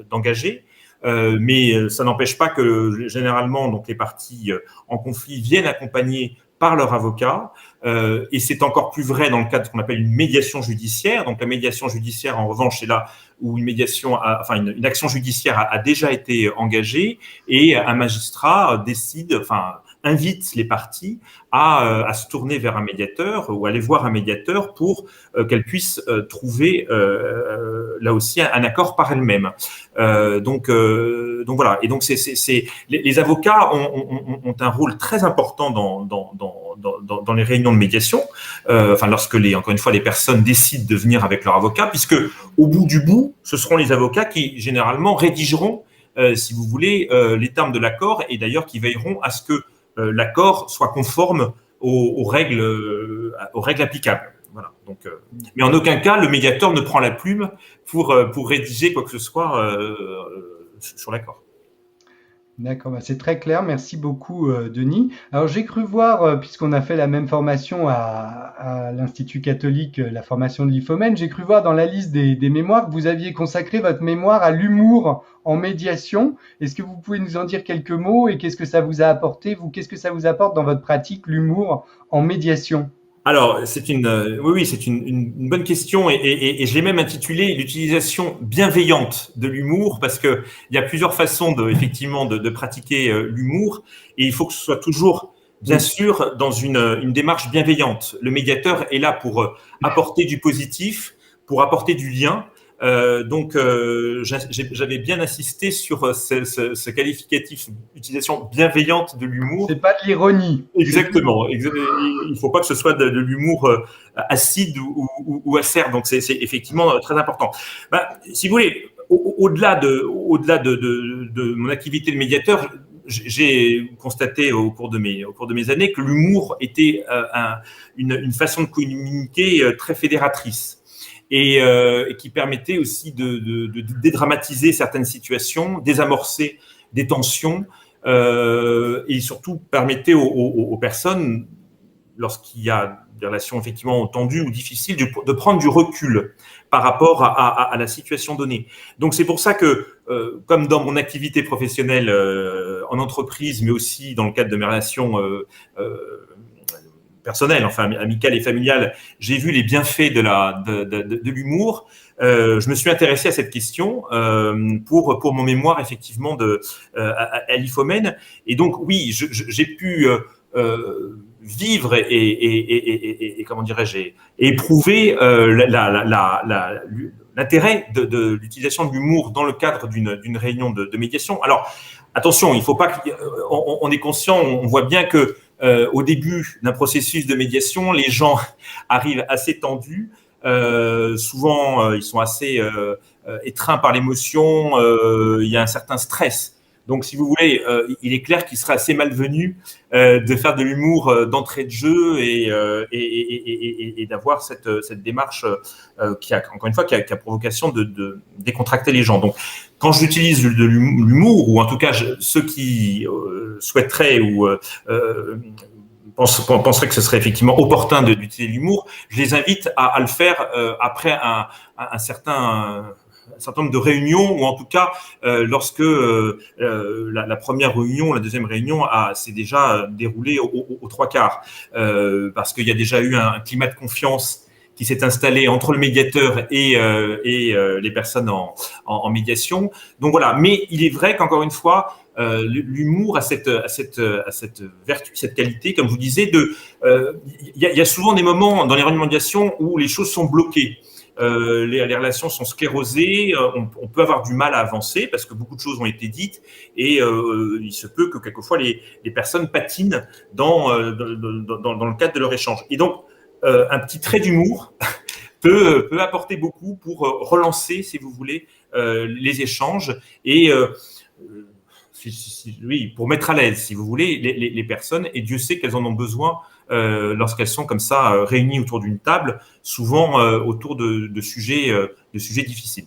d'engagée. Mais ça n'empêche pas que généralement donc les parties en conflit viennent accompagner par leur avocat, et c'est encore plus vrai dans le cadre qu'on appelle une médiation judiciaire. Donc la médiation judiciaire, en revanche, c'est là où une action judiciaire a déjà été engagée et un magistrat invite les parties à se tourner vers un médiateur ou aller voir un médiateur pour qu'elles puissent trouver là aussi un accord par elles-mêmes. Donc voilà. Et donc les avocats ont un rôle très important dans les réunions de médiation. Lorsque encore une fois les personnes décident de venir avec leur avocat, puisque au bout du bout, ce seront les avocats qui généralement rédigeront, si vous voulez, les termes de l'accord, et d'ailleurs qui veilleront à ce que l'accord soit conforme aux règles applicables. Voilà. Donc, mais en aucun cas, le médiateur ne prend la plume pour rédiger quoi que ce soit sur l'accord. D'accord, c'est très clair. Merci beaucoup, Denis. Alors, j'ai cru voir, puisqu'on a fait la même formation à l'Institut catholique, la formation de l'IFOMEN, j'ai cru voir dans la liste des mémoires que vous aviez consacré votre mémoire à l'humour en médiation. Est-ce que vous pouvez nous en dire quelques mots et qu'est-ce que ça vous a apporté, vous? Qu'est-ce que ça vous apporte dans votre pratique, l'humour en médiation? Alors, c'est une bonne question, et je l'ai même intitulé l'utilisation bienveillante de l'humour, parce que il y a plusieurs façons effectivement de pratiquer l'humour, et il faut que ce soit toujours, bien sûr, dans une démarche bienveillante. Le médiateur est là pour apporter du positif, pour apporter du lien. Donc, j'avais bien insisté sur ce qualificatif, utilisation bienveillante de l'humour. C'est pas de l'ironie. Exactement. Il ne faut pas que ce soit de l'humour acide ou acerbe. Donc, c'est effectivement très important. Si vous voulez, au-delà de mon activité de médiateur, j'ai constaté au cours de mes années que l'humour était une façon de communiquer très fédératrice. Et qui permettait aussi de dédramatiser certaines situations, désamorcer des tensions, et surtout permettait aux personnes, lorsqu'il y a des relations effectivement tendues ou difficiles, de prendre du recul par rapport à la situation donnée. Donc c'est pour ça que, comme dans mon activité professionnelle en entreprise, mais aussi dans le cadre de mes relations personnelles, enfin amicales et familiales, j'ai vu les bienfaits de l'humour. Je me suis intéressé à cette question pour mon mémoire effectivement à l'IFOMEN. Et donc oui, j'ai pu vivre et comment dirais-je, éprouver l'intérêt de l'utilisation de l'humour dans le cadre d'une réunion de médiation. Alors attention, il faut pas on est conscient, on voit bien que au début d'un processus de médiation, les gens arrivent assez tendus. Souvent, ils sont assez étreints par l'émotion. Il y a un certain stress. Donc, si vous voulez, il est clair qu'il serait assez malvenu de faire de l'humour d'entrée de jeu et d'avoir cette démarche qui a, encore une fois, qui a pour vocation de décontracter les gens. Donc, quand j'utilise de l'humour, ou en tout cas ceux qui souhaiteraient ou penseraient que ce serait effectivement opportun d'utiliser l'humour, je les invite à le faire après un certain nombre de réunions, ou en tout cas lorsque la première réunion, la deuxième réunion s'est déjà déroulée aux trois quarts, parce qu'il y a déjà eu un climat de confiance qui s'est installé entre le médiateur et les personnes en médiation. Donc voilà, mais il est vrai qu'encore une fois, l'humour a cette vertu, cette qualité, comme je vous disais, il y a souvent des moments dans les réunions de médiation où les choses sont bloquées. Les relations sont sclérosées, on peut avoir du mal à avancer parce que beaucoup de choses ont été dites et il se peut que quelquefois les personnes patinent dans le cadre de leur échange. Et donc, un petit trait d'humour peut apporter beaucoup pour relancer, si vous voulez, les échanges et oui, pour mettre à l'aise, si vous voulez, les personnes. Et Dieu sait qu'elles en ont besoin lorsqu'elles sont comme ça réunies autour d'une table, souvent autour de sujets difficiles.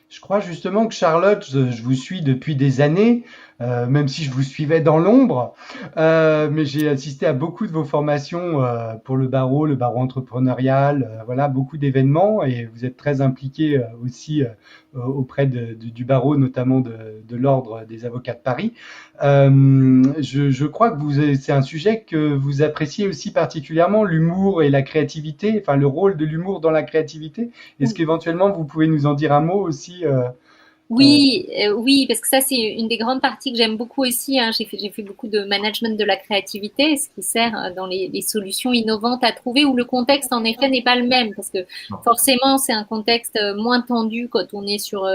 Je crois justement que Charlotte, je vous suis depuis des années, même si je vous suivais dans l'ombre, mais j'ai assisté à beaucoup de vos formations pour le barreau entrepreneurial, voilà, beaucoup d'événements, et vous êtes très impliqué aussi auprès du barreau, notamment de l'Ordre des avocats de Paris. Je crois que c'est un sujet que vous appréciez aussi particulièrement, l'humour et la créativité, enfin le rôle de l'humour dans la créativité. Est-ce qu'éventuellement vous pouvez nous en dire un mot aussi Oui, oui, parce que ça, c'est une des grandes parties que j'aime beaucoup aussi. Hein. J'ai fait beaucoup de management de la créativité, ce qui sert dans les solutions innovantes à trouver, où le contexte, en effet, n'est pas le même, parce que forcément, c'est un contexte moins tendu quand on est sur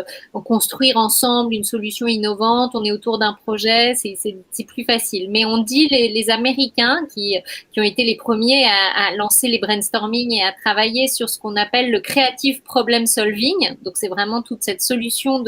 construire ensemble une solution innovante, on est autour d'un projet, c'est plus facile. Mais on dit les Américains qui ont été les premiers à lancer les brainstorming et à travailler sur ce qu'on appelle le creative problem solving. Donc, c'est vraiment toute cette solution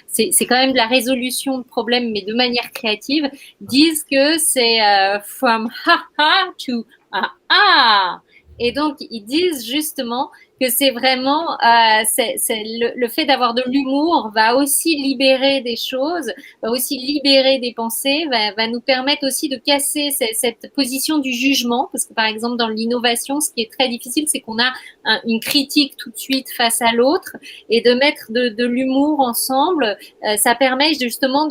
c'est quand même de la résolution de problèmes, mais de manière créative, disent que c'est from ha-ha to ah-ah. Et donc, ils disent justement que c'est vraiment le fait d'avoir de l'humour va aussi libérer des choses, va aussi libérer des pensées, va nous permettre aussi de casser cette position du jugement, parce que par exemple dans l'innovation, ce qui est très difficile, c'est qu'on a une critique tout de suite face à l'autre, et de mettre de l'humour ensemble, ça permet justement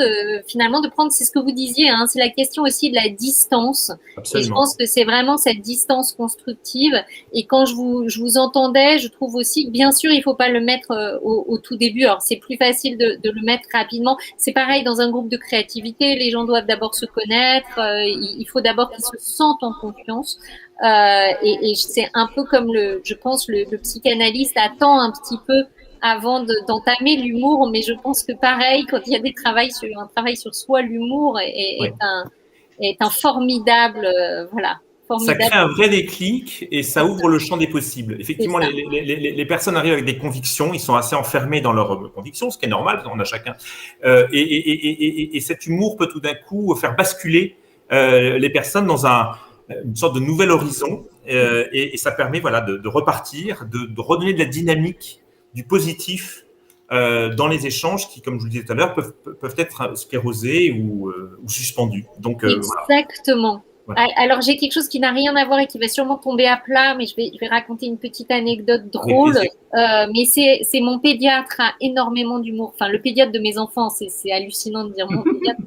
finalement de prendre, c'est ce que vous disiez, hein, c'est la question aussi de la distance. Absolument. Et je pense que c'est vraiment cette distance constructive. Et quand je vous entendais, je trouve aussi que bien sûr, il ne faut pas le mettre au tout début. Alors, c'est plus facile de le mettre rapidement. C'est pareil dans un groupe de créativité. Les gens doivent d'abord se connaître. Il faut d'abord qu'ils se sentent en confiance. Et c'est un peu comme je pense, le psychanalyste attend un petit peu avant d'entamer l'humour. Mais je pense que pareil, quand il y a un travail sur soi, l'humour est un formidable, voilà. Ça crée un vrai déclic et ça ouvre le champ des possibles. Effectivement, les personnes arrivent avec des convictions, ils sont assez enfermés dans leurs convictions, ce qui est normal, on a chacun. Et cet humour peut tout d'un coup faire basculer les personnes dans une sorte de nouvel horizon et ça permet de repartir, de redonner de la dynamique, du positif dans les échanges qui, comme je vous le disais tout à l'heure, peuvent être sclérosés ou suspendus. Donc, exactement. Voilà. Voilà. Alors, j'ai quelque chose qui n'a rien à voir et qui va sûrement tomber à plat, mais je vais raconter une petite anecdote drôle. Mais c'est mon pédiatre a énormément d'humour. Enfin, le pédiatre de mes enfants, c'est hallucinant de dire mon pédiatre.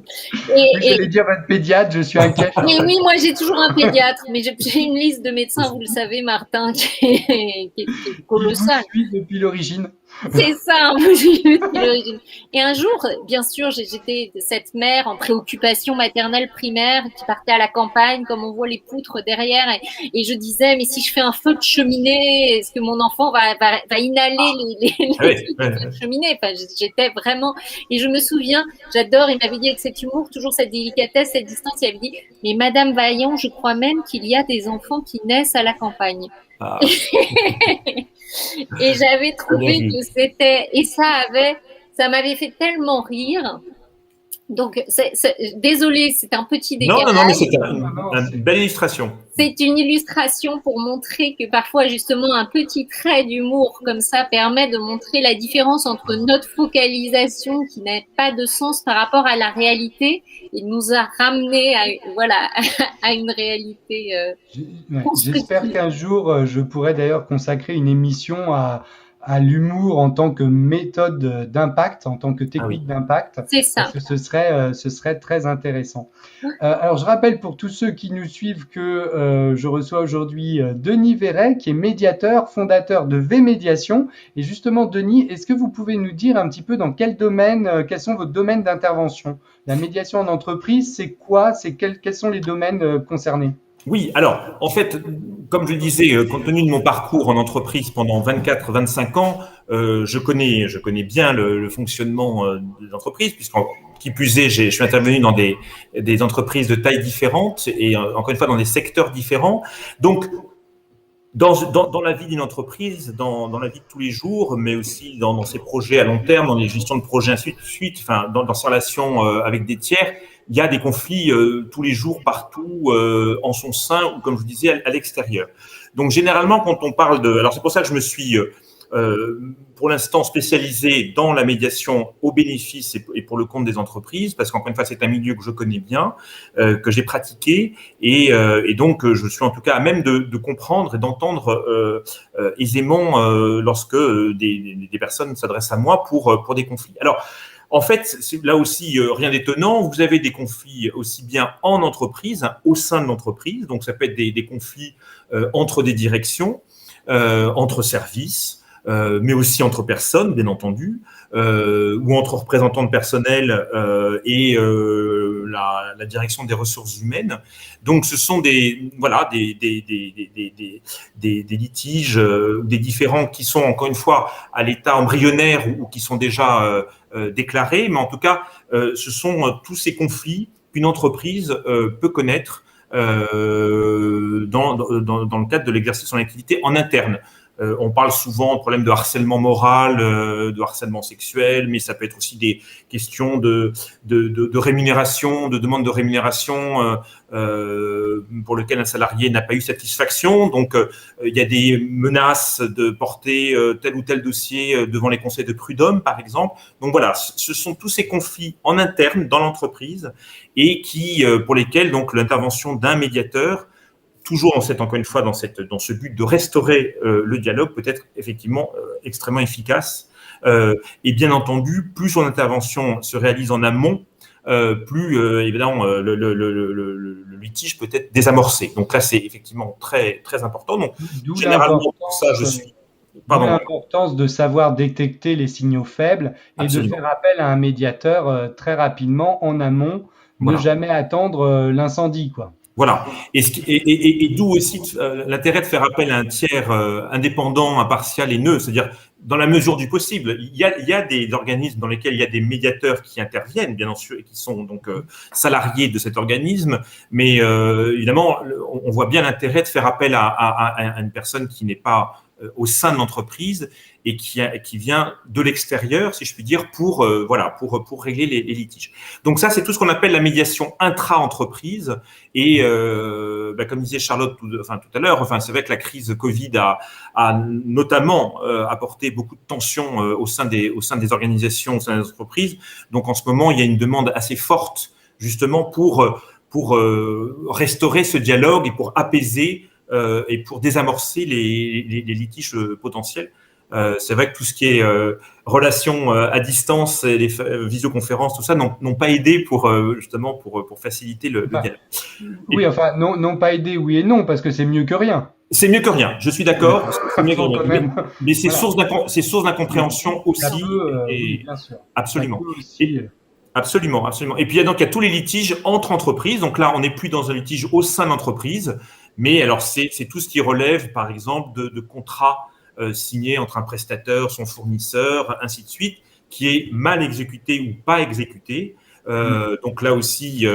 J'allais dire votre pédiatre, je suis inquiet. Mais oui, moi j'ai toujours un pédiatre, mais j'ai une liste de médecins, vous le savez, Martin, qui est colossale. Qui vous suit depuis l'origine. C'est ça, depuis l'origine. Et un jour, bien sûr, j'étais cette mère en préoccupation maternelle primaire qui partait à la campagne, comme on voit les poutres derrière, et je disais, mais si je fais un feu de cheminée, est-ce que mon enfant va inhaler les feux de cheminée? Enfin, j'étais vraiment, et je me souviens, j'adore, il m'avait dit avec cet humour, toujours cette délicatesse, cette distance, il avait dit, mais Madame Vaillant, je crois même qu'il y a des enfants qui naissent à la campagne. Ah. Et j'avais trouvé que c'était, et ça m'avait fait tellement rire. Donc, désolé, c'est un petit décalage. Non, mais c'est une belle illustration. C'est une illustration pour montrer que parfois, justement, un petit trait d'humour comme ça permet de montrer la différence entre notre focalisation qui n'a pas de sens par rapport à la réalité et nous a ramené à une réalité. J'espère qu'un jour, je pourrai d'ailleurs consacrer une émission à l'humour en tant que méthode d'impact, en tant que technique d'impact. C'est ça. Parce que ce serait très intéressant. Alors, je rappelle pour tous ceux qui nous suivent que je reçois aujourd'hui Denis Verret, qui est médiateur, fondateur de V-Médiation. Et justement, Denis, est-ce que vous pouvez nous dire un petit peu dans quel domaine, quels sont vos domaines d'intervention? La médiation en entreprise, c'est quoi? Quels sont les domaines concernés? Oui, alors, en fait, comme je le disais, compte tenu de mon parcours en entreprise pendant 24-25 ans, je connais bien le fonctionnement des entreprises, qui plus est, je suis intervenu dans des entreprises de tailles différentes et encore une fois dans des secteurs différents. Donc, dans la vie d'une entreprise, dans la vie de tous les jours, mais aussi dans ses projets à long terme, dans les gestions de projets, ainsi de suite, enfin, dans ses relations avec des tiers, il y a des conflits tous les jours, partout, en son sein ou, comme je vous disais, à l'extérieur. Donc, généralement, quand on parle alors c'est pour ça que je me suis, pour l'instant, spécialisé dans la médiation au bénéfice et pour le compte des entreprises, parce qu'encore une fois, c'est un milieu que je connais bien, que j'ai pratiqué, et donc, je suis en tout cas à même de comprendre et d'entendre aisément lorsque des personnes s'adressent à moi pour des conflits. Alors, en fait, là aussi, rien d'étonnant. Vous avez des conflits aussi bien en entreprise, au sein de l'entreprise. Donc, ça peut être des conflits entre des directions, entre services, mais aussi entre personnes, bien entendu, ou entre représentants de personnel et la direction des ressources humaines. Donc, ce sont des litiges, des différends qui sont, encore une fois, à l'état embryonnaire ou qui sont déjà déclarés, mais en tout cas, ce sont tous ces conflits qu'une entreprise peut connaître dans le cadre de l'exercice de son activité en interne. On parle souvent de problèmes de harcèlement moral, de harcèlement sexuel, mais ça peut être aussi des questions de rémunération, de demande de rémunération pour lequel un salarié n'a pas eu satisfaction. Donc, il y a des menaces de porter tel ou tel dossier devant les conseils de prud'homme, par exemple. Donc voilà, ce sont tous ces conflits en interne dans l'entreprise et pour lesquels donc l'intervention d'un médiateur, toujours encore une fois dans ce but de restaurer le dialogue, peut être effectivement extrêmement efficace. Et bien entendu, plus son intervention se réalise en amont, plus évidemment le litige peut être désamorcé. Donc là, c'est effectivement très très important. Donc généralement, pour ça, je suis. D'où l'importance de savoir détecter les signaux faibles et de faire appel à un médiateur très rapidement en amont, ne jamais attendre l'incendie, quoi. Voilà. Et d'où aussi l'intérêt de faire appel à un tiers indépendant, impartial et neutre, c'est-à-dire dans la mesure du possible. Il y a des organismes dans lesquels il y a des médiateurs qui interviennent, bien sûr, et qui sont donc salariés de cet organisme, mais évidemment, on voit bien l'intérêt de faire appel à une personne qui n'est pas au sein de l'entreprise et qui vient de l'extérieur, si je puis dire, pour régler les litiges. Donc ça, c'est tout ce qu'on appelle la médiation intra-entreprise. Et comme disait Charlotte tout à l'heure, c'est vrai que la crise Covid a notamment apporté beaucoup de tensions au sein des organisations, au sein des entreprises. Donc en ce moment, il y a une demande assez forte justement pour pour restaurer ce dialogue et pour apaiser et pour désamorcer les litiges potentiels. C'est vrai que tout ce qui est relations à distance, et les visioconférences, tout ça n'ont pas aidé pour justement pour faciliter le dialogue. Oui, enfin non pas aidé, oui et non, parce que c'est mieux que rien. C'est mieux que rien, je suis d'accord. C'est mieux que rien. Même. Mais c'est source d'incompréhension aussi. Oui, bien sûr. Absolument. Aussi, absolument, absolument. Et puis il y a tous les litiges entre entreprises. Donc là, on n'est plus dans un litige au sein d'entreprise, mais alors c'est tout ce qui relève, par exemple, de contrats signés entre un prestataire, son fournisseur, ainsi de suite, qui est mal exécuté ou pas exécuté. Donc là aussi,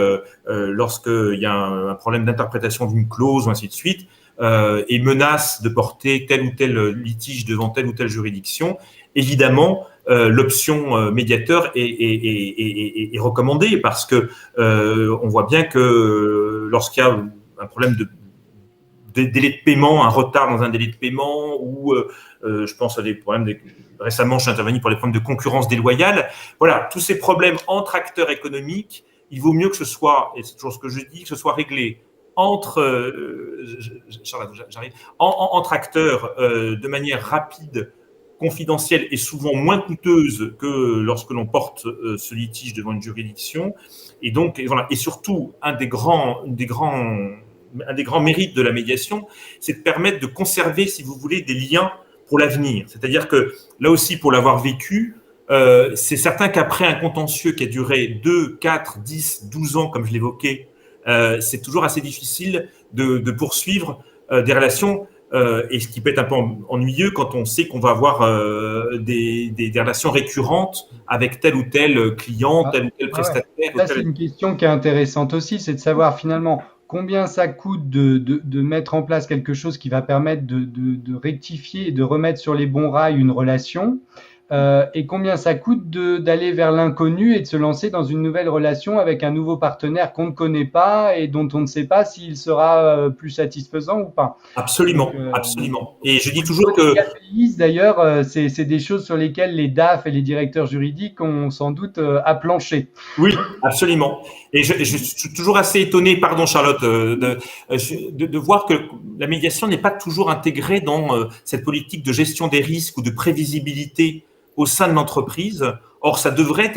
lorsqu'il y a un problème d'interprétation d'une clause ou ainsi de suite, et menace de porter tel ou tel litige devant telle ou telle juridiction, évidemment, l'option médiateur est recommandée parce que on voit bien que lorsqu'il y a un problème de délai de paiement, un retard dans un délai de paiement, ou je pense à des problèmes récemment, je suis intervenu pour les problèmes de concurrence déloyale. Voilà, tous ces problèmes entre acteurs économiques, il vaut mieux que ce soit, et c'est toujours ce que je dis, que ce soit réglé entre entre acteurs de manière rapide, confidentielle et souvent moins coûteuse que lorsque l'on porte ce litige devant une juridiction. Et donc, voilà. Et surtout, un des grands mérites de la médiation, c'est de permettre de conserver, si vous voulez, des liens pour l'avenir. C'est-à-dire que, là aussi, pour l'avoir vécu, c'est certain qu'après un contentieux qui a duré 2, 4, 10, 12 ans, comme je l'évoquais, c'est toujours assez difficile de poursuivre des relations, et ce qui peut être un peu ennuyeux quand on sait qu'on va avoir des relations récurrentes avec tel ou tel client, tel ou tel prestataire. Là, c'est une question qui est intéressante aussi, c'est de savoir finalement combien ça coûte de mettre en place quelque chose qui va permettre de rectifier et de remettre sur les bons rails une relation. Et combien ça coûte d'aller vers l'inconnu et de se lancer dans une nouvelle relation avec un nouveau partenaire qu'on ne connaît pas et dont on ne sait pas s'il sera plus satisfaisant ou pas. Absolument, donc, absolument. Et je dis toujours que… Les KPIs, d'ailleurs, c'est des choses sur lesquelles les DAF et les directeurs juridiques ont sans doute à plancher. Oui, absolument. Et je suis toujours assez étonné, pardon Charlotte, de voir que la médiation n'est pas toujours intégrée dans cette politique de gestion des risques ou de prévisibilité au sein de l'entreprise. Or, ça devrait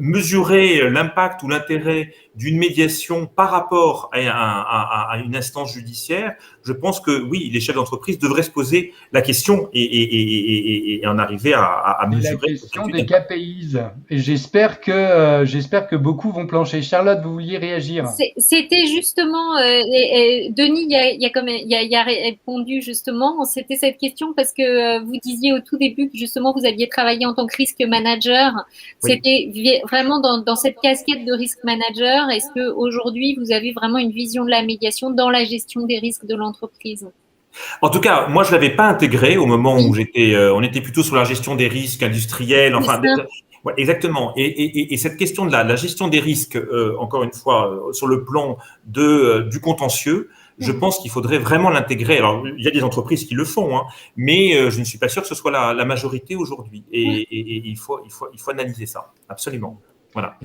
mesurer l'impact ou l'intérêt d'une médiation par rapport à une instance judiciaire. Je pense que oui, les chefs d'entreprise devraient se poser la question et en arriver à mesurer. La question des KPIs. Et j'espère que beaucoup vont plancher. Charlotte, vous vouliez réagir? C'était justement, Denis il a répondu justement. C'était cette question parce que vous disiez au tout début que justement vous aviez travaillé en tant que risque manager. Oui. C'était vraiment dans cette casquette de risk manager. Est-ce que aujourd'hui vous avez vraiment une vision de la médiation dans la gestion des risques de l'entreprise? En tout cas, moi, je l'avais pas intégré au moment où on était plutôt sur la gestion des risques industriels. Enfin, ouais, exactement. Et cette question de la gestion des risques, encore une fois, sur le plan du contentieux, je pense qu'il faudrait vraiment l'intégrer. Alors, il y a des entreprises qui le font, hein, mais je ne suis pas sûr que ce soit la majorité aujourd'hui. Et il faut analyser ça. Absolument. Voilà.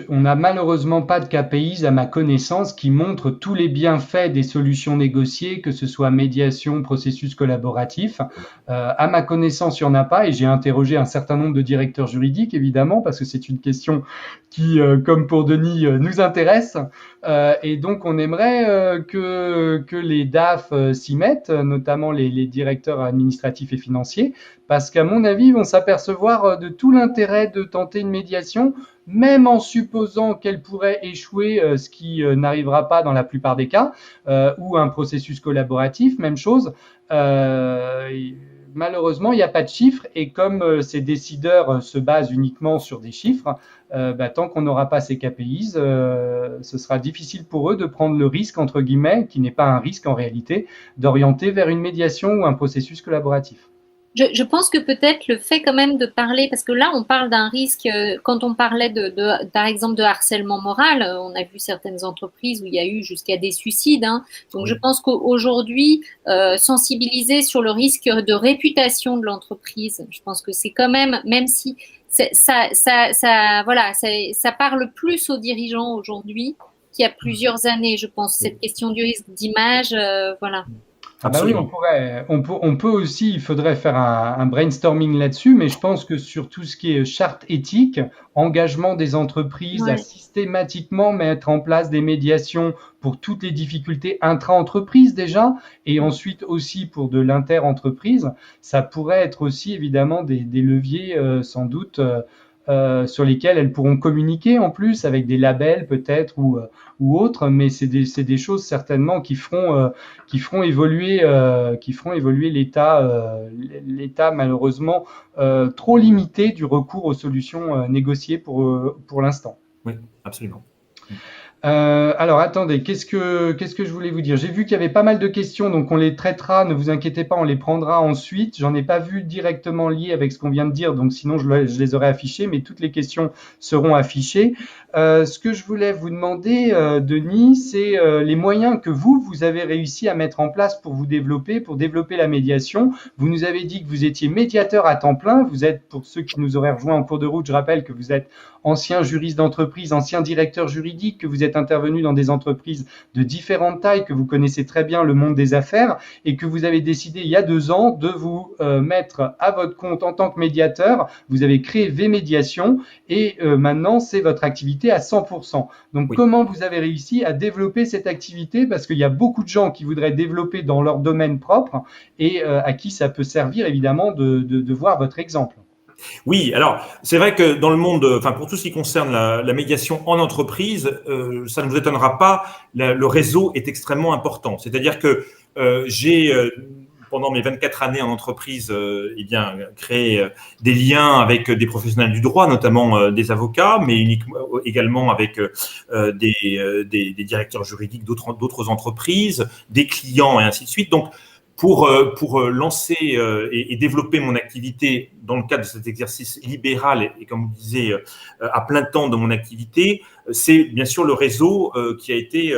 On n'a malheureusement pas de KPIs à ma connaissance qui montrent tous les bienfaits des solutions négociées, que ce soit médiation, processus collaboratif. À ma connaissance, il n'y en a pas et j'ai interrogé un certain nombre de directeurs juridiques, évidemment, parce que c'est une question qui, comme pour Denis, nous intéresse. Et donc, on aimerait que les DAF s'y mettent, notamment les directeurs administratifs et financiers, parce qu'à mon avis, ils vont s'apercevoir de tout l'intérêt de tenter une médiation, même en supposant qu'elle pourrait échouer, ce qui n'arrivera pas dans la plupart des cas, ou un processus collaboratif, même chose. Malheureusement, il n'y a pas de chiffres et comme ces décideurs se basent uniquement sur des chiffres, tant qu'on n'aura pas ces KPIs, ce sera difficile pour eux de prendre le risque, entre guillemets, qui n'est pas un risque en réalité, d'orienter vers une médiation ou un processus collaboratif. Je pense que peut-être le fait quand même de parler, parce que là on parle d'un risque, quand on parlait par exemple de harcèlement moral, on a vu certaines entreprises où il y a eu jusqu'à des suicides, hein. Donc je pense qu'aujourd'hui, sensibiliser sur le risque de réputation de l'entreprise, je pense que c'est quand même si voilà, ça parle plus aux dirigeants aujourd'hui qu'il y a plusieurs années, je pense. Cette question du risque d'image, voilà. Ah bah oui, on peut aussi, il faudrait faire un brainstorming là-dessus, mais je pense que sur tout ce qui est charte éthique, engagement des entreprises à Ouais. systématiquement mettre en place des médiations pour toutes les difficultés intra-entreprises déjà, et ensuite aussi pour de l'inter-entreprise, ça pourrait être aussi évidemment des leviers sans doute sur lesquels elles pourront communiquer en plus avec des labels peut-être ou autres, mais c'est des choses certainement qui feront évoluer l'État malheureusement trop limité du recours aux solutions négociées pour l'instant. Oui, absolument. Alors attendez, qu'est-ce que je voulais vous dire? J'ai vu qu'il y avait pas mal de questions, donc on les traitera, ne vous inquiétez pas, on les prendra ensuite. J'en ai pas vu directement lié avec ce qu'on vient de dire, donc sinon je les aurais affichées, mais toutes les questions seront affichées. Ce que je voulais vous demander, Denis, c'est les moyens que vous avez réussi à mettre en place pour développer la médiation. Vous nous avez dit que vous étiez médiateur à temps plein. Vous êtes, pour ceux qui nous auraient rejoints en cours de route, je rappelle que vous êtes ancien juriste d'entreprise, ancien directeur juridique, que vous êtes intervenu dans des entreprises de différentes tailles, que vous connaissez très bien le monde des affaires et que vous avez décidé il y a 2 ans de vous mettre à votre compte en tant que médiateur. Vous avez créé V-Médiation et maintenant c'est votre activité à 100%. Donc oui. Comment vous avez réussi à développer cette activité? Parce qu'il y a beaucoup de gens qui voudraient développer dans leur domaine propre et à qui ça peut servir évidemment de voir votre exemple. Oui, alors c'est vrai que dans le monde, enfin pour tout ce qui concerne la médiation en entreprise, ça ne vous étonnera pas, le réseau est extrêmement important. C'est-à-dire que j'ai pendant mes 24 années en entreprise, eh bien créé des liens avec des professionnels du droit, notamment des avocats, mais également avec des directeurs juridiques d'autres entreprises, des clients et ainsi de suite. Donc pour lancer et développer mon activité dans le cadre de cet exercice libéral et comme vous disiez, à plein temps de mon activité, c'est bien sûr le réseau qui a été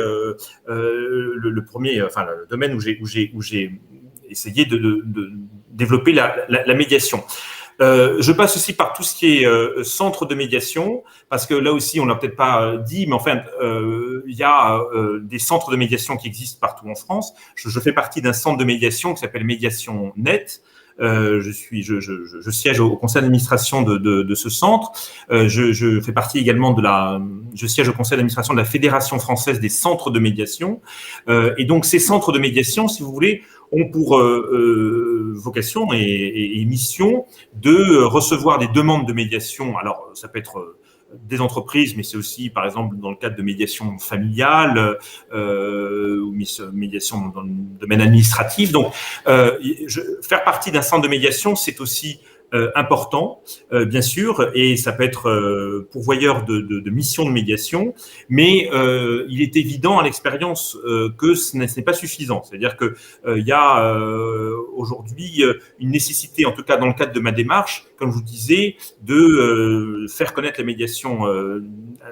le premier, enfin le domaine où j'ai essayé de développer la médiation. Je passe aussi par tout ce qui est centre de médiation, parce que là aussi, on l'a peut-être pas dit, mais enfin, il y a des centres de médiation qui existent partout en France. Je fais partie d'un centre de médiation qui s'appelle Médiation Net. Je siège au conseil d'administration de ce centre. Je fais partie également je siège au conseil d'administration de la Fédération française des centres de médiation. Et donc, ces centres de médiation, si vous voulez, ont pour vocation et mission de recevoir des demandes de médiation. Alors, ça peut être des entreprises, mais c'est aussi, par exemple, dans le cadre de médiation familiale ou médiation dans le domaine administratif. Donc, faire partie d'un centre de médiation, c'est aussi important, bien sûr, et ça peut être pourvoyeur de missions de médiation, mais il est évident à l'expérience que ce n'est pas suffisant. C'est-à-dire que il y a aujourd'hui une nécessité, en tout cas dans le cadre de ma démarche, comme je vous disais, de faire connaître la médiation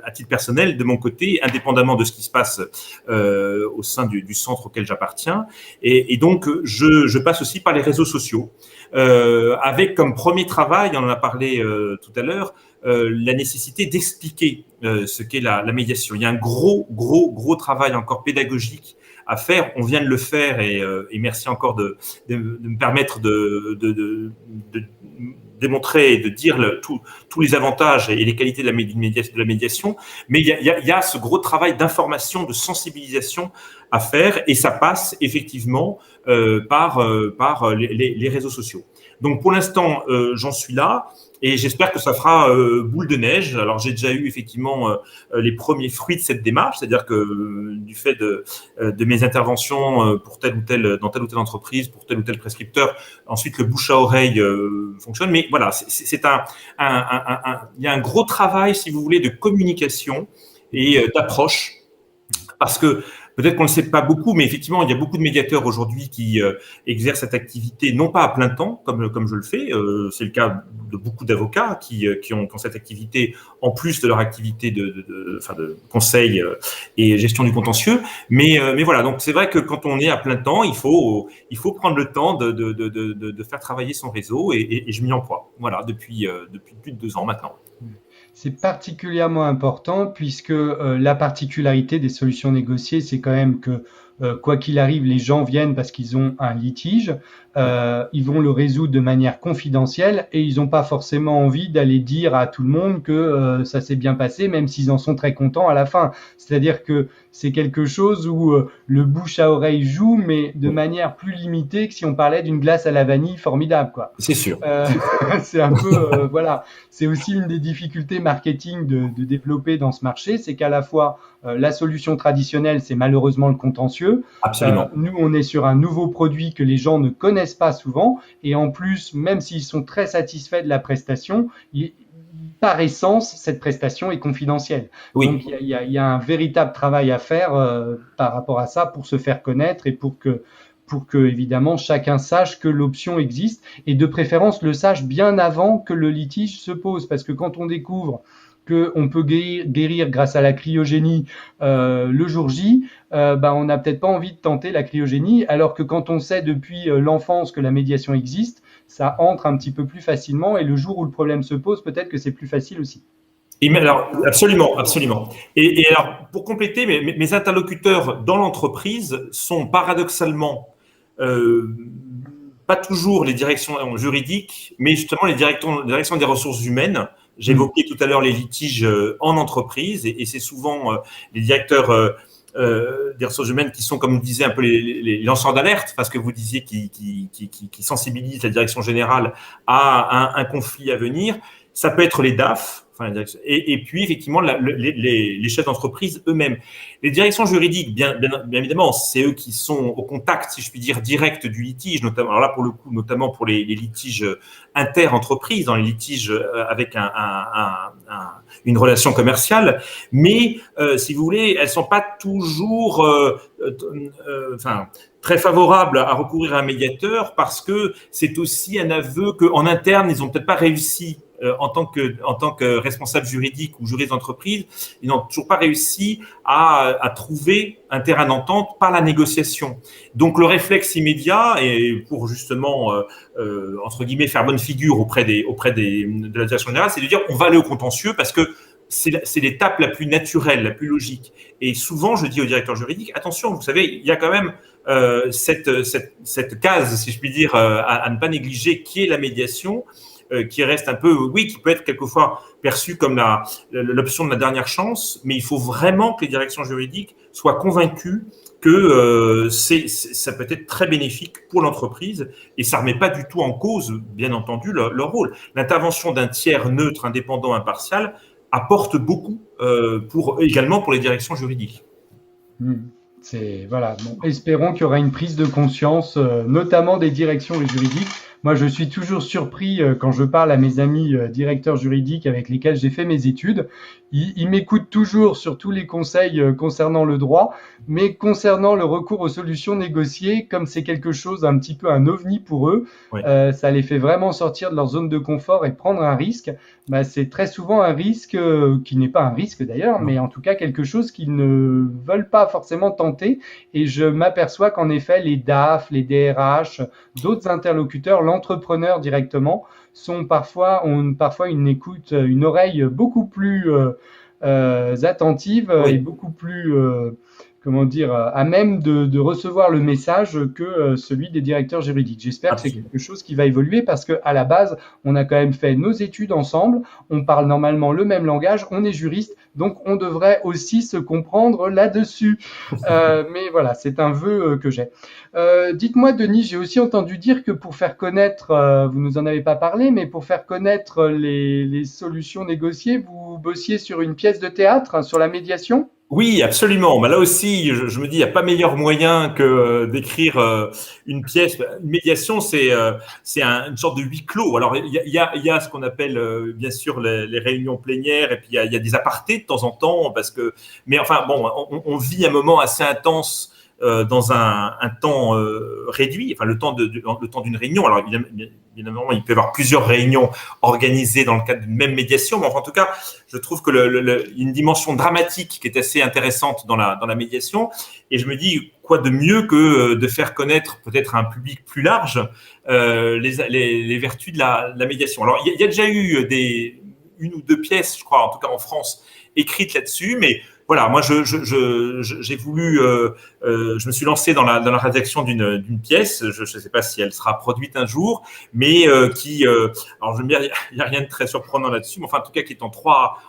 à titre personnel de mon côté, indépendamment de ce qui se passe au sein du centre auquel j'appartiens. Et donc, je passe aussi par les réseaux sociaux. Avec comme premier travail, on en a parlé tout à l'heure, la nécessité d'expliquer ce qu'est la médiation. Il y a un gros travail encore pédagogique à faire. On vient de le faire et merci encore de me permettre de démontrer et de dire tous les avantages et les qualités de la médiation. Mais il y a ce gros travail d'information, de sensibilisation à faire et ça passe effectivement par les réseaux sociaux. Donc pour l'instant, j'en suis là et j'espère que ça fera boule de neige. Alors j'ai déjà eu effectivement les premiers fruits de cette démarche, c'est-à-dire que du fait de mes interventions dans telle ou telle entreprise, pour tel ou tel prescripteur, ensuite le bouche à oreille fonctionne. Mais voilà, il y a un gros travail, si vous voulez, de communication et d'approche. Parce que Peut-être qu'on ne le sait pas beaucoup, mais effectivement, il y a beaucoup de médiateurs aujourd'hui qui exercent cette activité, non pas à plein temps, comme je le fais. C'est le cas de beaucoup d'avocats qui ont cette activité en plus de leur activité de conseil et gestion du contentieux. Mais voilà, donc c'est vrai que quand on est à plein temps, il faut prendre le temps de faire travailler son réseau et je m'y emploie. Voilà, depuis plus de 2 ans maintenant. C'est particulièrement important puisque la particularité des solutions négociées, c'est quand même que quoi qu'il arrive, les gens viennent parce qu'ils ont un litige, ils vont le résoudre de manière confidentielle et ils n'ont pas forcément envie d'aller dire à tout le monde que ça s'est bien passé, même s'ils en sont très contents à la fin. C'est-à-dire que c'est quelque chose où le bouche à oreille joue, mais de manière plus limitée que si on parlait d'une glace à la vanille formidable, quoi. C'est sûr. C'est un peu, voilà. C'est aussi une des difficultés marketing de développer dans ce marché, c'est qu'à la fois la solution traditionnelle, c'est malheureusement le contentieux. Absolument. Nous, on est sur un nouveau produit que les gens ne connaissent pas souvent, et en plus, même s'ils sont très satisfaits de la prestation, par essence, cette prestation est confidentielle. Oui. Donc, il y a un véritable travail à faire par rapport à ça pour se faire connaître et pour que évidemment chacun sache que l'option existe et de préférence le sache bien avant que le litige se pose, parce que quand on découvre qu'on peut guérir grâce à la cryogénie le jour J, on n'a peut-être pas envie de tenter la cryogénie, alors que quand on sait depuis l'enfance que la médiation existe, ça entre un petit peu plus facilement et le jour où le problème se pose, peut-être que c'est plus facile aussi. Alors, absolument, absolument. Et alors, pour compléter, mes interlocuteurs dans l'entreprise sont paradoxalement pas toujours les directions juridiques, mais justement les directions des ressources humaines. J'évoquais tout à l'heure les litiges en entreprise et c'est souvent les directeurs des ressources humaines qui sont, comme vous disiez, un peu les lanceurs d'alerte, parce que vous disiez qui sensibilisent la direction générale à un conflit à venir. Ça peut être les DAF, et puis effectivement les chefs d'entreprise eux-mêmes. Les directions juridiques, bien évidemment, c'est eux qui sont au contact, si je puis dire, direct du litige, notamment. Alors là, pour le coup, notamment pour les litiges inter-entreprises, dans les litiges avec une relation commerciale. Mais si vous voulez, elles sont pas toujours, très favorables à recourir à un médiateur parce que c'est aussi un aveu qu'en interne, ils n'ont peut-être pas réussi en tant que responsable juridique ou juriste d'entreprise, ils n'ont toujours pas réussi à trouver un terrain d'entente par la négociation. Donc le réflexe immédiat, et pour justement entre guillemets faire bonne figure auprès de la direction générale, c'est de dire on va aller au contentieux parce que c'est l'étape la plus naturelle, la plus logique. Et souvent, je dis au directeur juridique, attention, vous savez, il y a quand même cette case, si je puis dire, à ne pas négliger, qui est la médiation, qui reste un peu, oui, qui peut être quelquefois perçue comme l'option de la dernière chance, mais il faut vraiment que les directions juridiques soient convaincues que ça peut être très bénéfique pour l'entreprise et ça ne remet pas du tout en cause, bien entendu, leur rôle. L'intervention d'un tiers neutre, indépendant, impartial apporte beaucoup également pour les directions juridiques. Voilà. Bon, espérons qu'il y aura une prise de conscience, notamment des directions juridiques. Moi, je suis toujours surpris quand je parle à mes amis directeurs juridiques avec lesquels j'ai fait mes études. Ils m'écoutent toujours sur tous les conseils concernant le droit, mais concernant le recours aux solutions négociées, comme c'est quelque chose un petit peu un ovni pour eux, oui. Ça les fait vraiment sortir de leur zone de confort et prendre un risque. C'est très souvent un risque qui n'est pas un risque d'ailleurs, mais en tout cas quelque chose qu'ils ne veulent pas forcément tenter. Et je m'aperçois qu'en effet, les DAF, les DRH, d'autres interlocuteurs, l'entrepreneur directement, ont parfois une écoute, une oreille beaucoup plus attentive et beaucoup plus à même de recevoir le message que celui des directeurs juridiques. J'espère que c'est quelque chose qui va évoluer parce que à la base, on a quand même fait nos études ensemble, on parle normalement le même langage, on est juriste, donc on devrait aussi se comprendre là-dessus. Mais voilà, c'est un vœu que j'ai. Dites-moi, Denis, j'ai aussi entendu dire que pour faire connaître, vous nous en avez pas parlé, mais pour faire connaître les solutions négociées, vous bossiez sur une pièce de théâtre, sur la médiation ? Oui, absolument. Là aussi, je me dis, il n'y a pas meilleur moyen que d'écrire une pièce. Une médiation, c'est une sorte de huis clos. Alors, il y a ce qu'on appelle, bien sûr, les réunions plénières, et puis il y a des apartés de temps en temps, mais enfin, bon, on vit un moment assez intense dans un temps réduit, enfin le temps d'une réunion. Alors évidemment, il peut y avoir plusieurs réunions organisées dans le cadre d'une même médiation, mais enfin, en tout cas, je trouve que y a une dimension dramatique qui est assez intéressante dans la médiation. Et je me dis, quoi de mieux que de faire connaître peut-être à un public plus large les vertus de la médiation. Alors, il y a déjà eu une ou deux pièces, je crois, en tout cas en France, écrites là-dessus, mais voilà, moi, j'ai voulu, je me suis lancé dans la rédaction d'une pièce. Je ne sais pas si elle sera produite un jour, mais alors je veux dire, il n'y a rien de très surprenant là-dessus, mais enfin, en tout cas, qui est en trois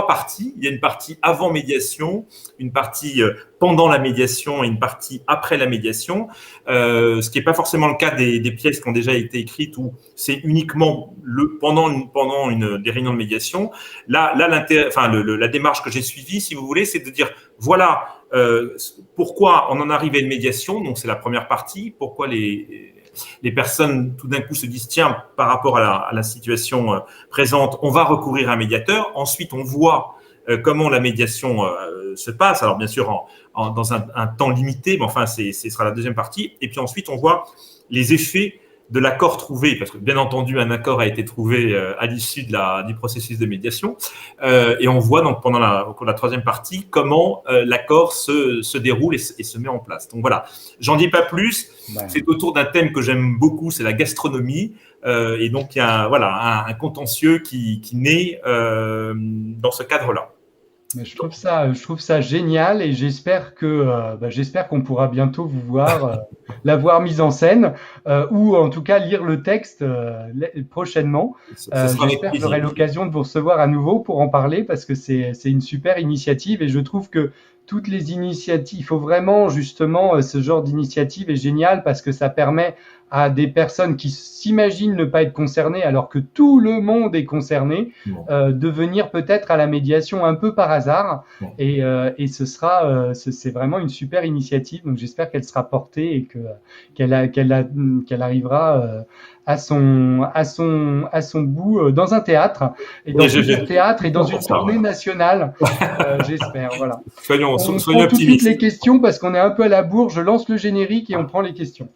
parties. Il y a une partie avant médiation, une partie pendant la médiation et une partie après la médiation. Ce qui n'est pas forcément le cas des pièces qui ont déjà été écrites où c'est uniquement pendant des réunions de médiation. Là, la démarche que j'ai suivie, si vous voulez, c'est de dire, voilà, pourquoi on en arrive à une médiation. Donc, c'est la première partie. Pourquoi les personnes, tout d'un coup, se disent, tiens, par rapport à la situation présente, on va recourir à un médiateur. Ensuite, on voit comment la médiation se passe. Alors, bien sûr, dans un temps limité, mais enfin, ce sera la deuxième partie. Et puis ensuite, on voit les effets de l'accord trouvé, parce que bien entendu, un accord a été trouvé à l'issue du processus de médiation. Et on voit donc pendant la troisième partie comment l'accord se déroule et se met en place. Donc voilà, j'en dis pas plus. Ouais. C'est autour d'un thème que j'aime beaucoup, c'est la gastronomie. Et donc il y a un contentieux qui naît dans ce cadre-là. Mais je trouve ça génial et j'espère qu'on pourra bientôt vous voir, la voir mise en scène ou en tout cas lire le texte prochainement. J'espère que j'aurai l'occasion de vous recevoir à nouveau pour en parler parce que c'est une super initiative et je trouve que toutes les initiatives, il faut vraiment justement ce genre d'initiative est génial parce que ça permet à des personnes qui s'imaginent ne pas être concernées alors que tout le monde est concerné, de venir peut-être à la médiation un peu par hasard et c'est vraiment une super initiative. Donc j'espère qu'elle sera portée et qu'elle arrivera à son bout dans un théâtre et dans un théâtre et dans une tournée nationale. J'espère. Voilà. Soyons on optimistes. prend tout de suite les questions parce qu'on est un peu à la bourre. Je lance le générique et on prend les questions.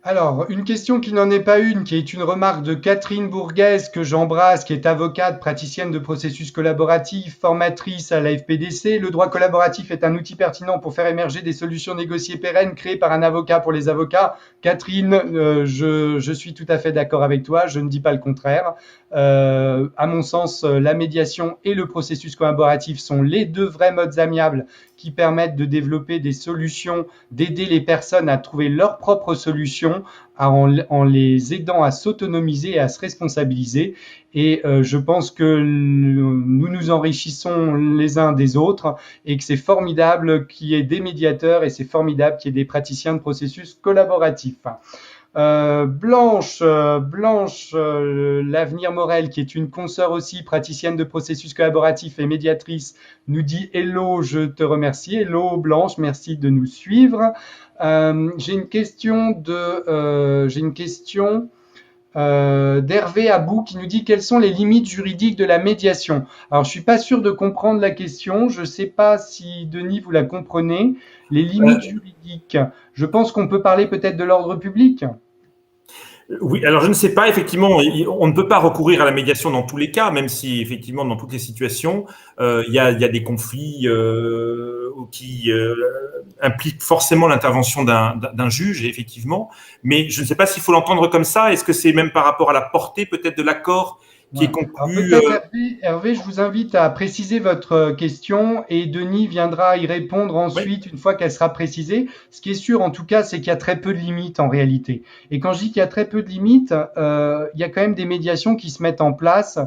Alors, une question qui n'en est pas une, qui est une remarque de Catherine Bourguez, que j'embrasse, qui est avocate, praticienne de processus collaboratif, formatrice à la FPDC. Le droit collaboratif est un outil pertinent pour faire émerger des solutions négociées pérennes créées par un avocat pour les avocats. Catherine, je suis tout à fait d'accord avec toi, je ne dis pas le contraire. À mon sens, la médiation et le processus collaboratif sont les deux vrais modes amiables qui permettent de développer des solutions, d'aider les personnes à trouver leurs propres solutions en les aidant à s'autonomiser et à se responsabiliser. Et je pense que nous nous enrichissons les uns des autres et que c'est formidable qu'il y ait des médiateurs et c'est formidable qu'il y ait des praticiens de processus collaboratifs. Blanche, l'Avenir Morel, qui est une consoeur aussi, praticienne de processus collaboratif et médiatrice, nous dit hello, je te remercie. Hello Blanche, merci de nous suivre. J'ai une question d'Hervé Abou qui nous dit quelles sont les limites juridiques de la médiation. Alors je suis pas sûr de comprendre la question, je sais pas si Denis vous la comprenez. Les limites juridiques, je pense qu'on peut parler peut-être de l'ordre public. Oui, alors je ne sais pas, effectivement, on ne peut pas recourir à la médiation dans tous les cas, même si effectivement dans toutes les situations, il y a des conflits qui impliquent forcément l'intervention d'un juge, effectivement, mais je ne sais pas s'il faut l'entendre comme ça. Est-ce que c'est même par rapport à la portée peut-être de l'accord qui est conclu. Hervé, je vous invite à préciser votre question et Denis viendra y répondre ensuite une fois qu'elle sera précisée. Ce qui est sûr en tout cas, c'est qu'il y a très peu de limites en réalité. Et quand je dis qu'il y a très peu de limites, il y a quand même des médiations qui se mettent en place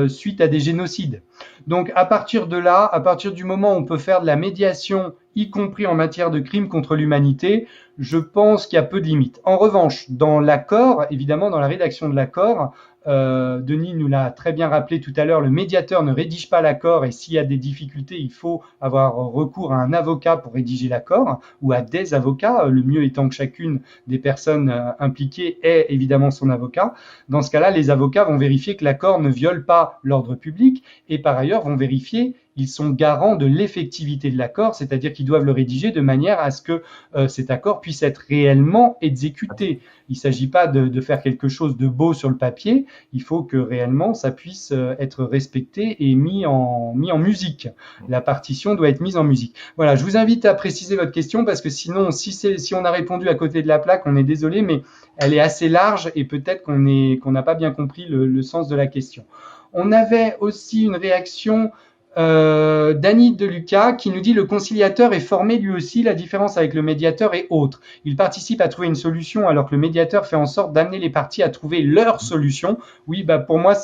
suite à des génocides. Donc à partir de là, à partir du moment où on peut faire de la médiation, y compris en matière de crimes contre l'humanité, je pense qu'il y a peu de limites. En revanche, dans l'accord, évidemment dans la rédaction de l'accord, Denis nous l'a très bien rappelé tout à l'heure, le médiateur ne rédige pas l'accord et s'il y a des difficultés, il faut avoir recours à un avocat pour rédiger l'accord ou à des avocats, le mieux étant que chacune des personnes impliquées ait évidemment son avocat. Dans ce cas-là, les avocats vont vérifier que l'accord ne viole pas l'ordre public et par ailleurs vont vérifier ils sont garants de l'effectivité de l'accord, c'est-à-dire qu'ils doivent le rédiger de manière à ce que cet accord puisse être réellement exécuté. Il ne s'agit pas de faire quelque chose de beau sur le papier, il faut que réellement ça puisse être respecté et mis en musique. La partition doit être mise en musique. Voilà, je vous invite à préciser votre question parce que sinon, si on a répondu à côté de la plaque, on est désolé, mais elle est assez large et peut-être qu'on n'a pas bien compris le sens de la question. On avait aussi une réaction Dany de Lucas qui nous dit le conciliateur est formé lui aussi, la différence avec le médiateur est autre. Il participe à trouver une solution alors que le médiateur fait en sorte d'amener les parties à trouver leur solution. Oui, pour moi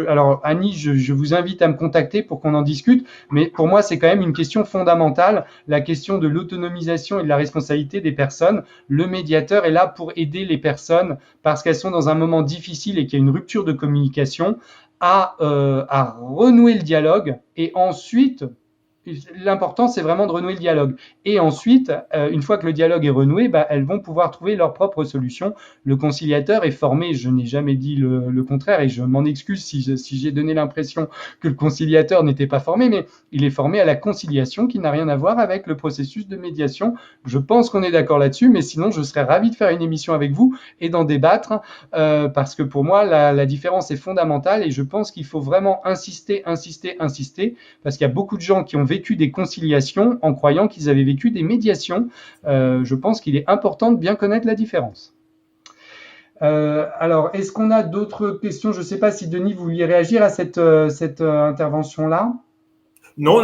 alors Annie, je vous invite à me contacter pour qu'on en discute, mais pour moi c'est quand même une question fondamentale, la question de l'autonomisation et de la responsabilité des personnes. Le médiateur est là pour aider les personnes parce qu'elles sont dans un moment difficile et qu'il y a une rupture de communication à renouer le dialogue et ensuite, l'important c'est vraiment de renouer le dialogue et ensuite, une fois que le dialogue est renoué, elles vont pouvoir trouver leur propre solution. Le conciliateur est formé, je n'ai jamais dit le contraire et je m'en excuse si j'ai donné l'impression que le conciliateur n'était pas formé, mais il est formé à la conciliation qui n'a rien à voir avec le processus de médiation. Je pense qu'on est d'accord là-dessus, mais sinon je serais ravi de faire une émission avec vous et d'en débattre parce que pour moi la différence est fondamentale et je pense qu'il faut vraiment insister parce qu'il y a beaucoup de gens qui ont vécu des conciliations en croyant qu'ils avaient vécu des médiations. Je pense qu'il est important de bien connaître la différence. Alors, est-ce qu'on a d'autres questions? Je ne sais pas si Denis, vous vouliez réagir à cette intervention-là. Non,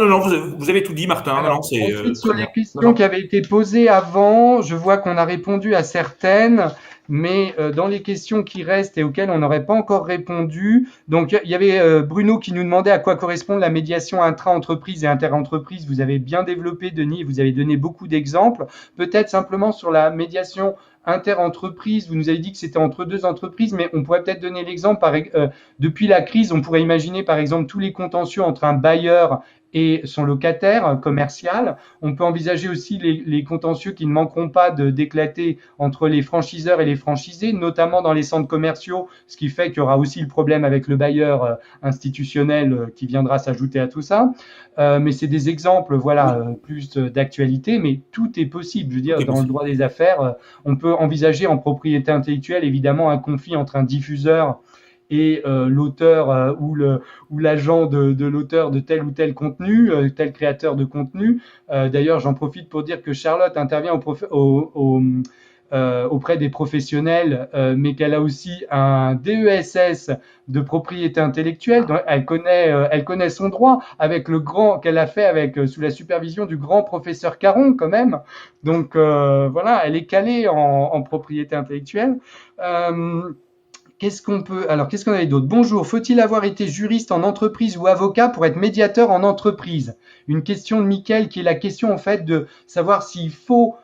vous avez tout dit, Martin. Alors, ensuite, sur les questions qui avaient été posées avant, je vois qu'on a répondu à certaines, mais dans les questions qui restent et auxquelles on n'aurait pas encore répondu, donc il y avait Bruno qui nous demandait à quoi correspond la médiation intra-entreprise et inter-entreprise. Vous avez bien développé, Denis, et vous avez donné beaucoup d'exemples. Peut-être simplement sur la médiation inter-entreprise, vous nous avez dit que c'était entre deux entreprises, mais on pourrait peut-être donner l'exemple. Depuis la crise, on pourrait imaginer par exemple tous les contentieux entre un bailleur et son locataire commercial. On peut envisager aussi les contentieux qui ne manqueront pas d'éclater entre les franchiseurs et les franchisés, notamment dans les centres commerciaux, ce qui fait qu'il y aura aussi le problème avec le bailleur institutionnel qui viendra s'ajouter à tout ça. Mais c'est des exemples, plus d'actualité, mais tout est possible. Je veux dire, dans le droit des affaires, on peut envisager en propriété intellectuelle, évidemment, un conflit entre un diffuseur et l'auteur ou l'agent de l'auteur de tel ou tel contenu, tel créateur de contenu. D'ailleurs, j'en profite pour dire que Charlotte intervient auprès des professionnels, mais qu'elle a aussi un DESS de propriété intellectuelle. Donc elle connaît son droit avec qu'elle a fait sous la supervision du grand professeur Caron quand même. Donc elle est calée en propriété intellectuelle. Qu'est-ce qu'on avait d'autre? Bonjour, faut-il avoir été juriste en entreprise ou avocat pour être médiateur en entreprise? Une question de Mickaël qui est la question en fait de savoir s'il faut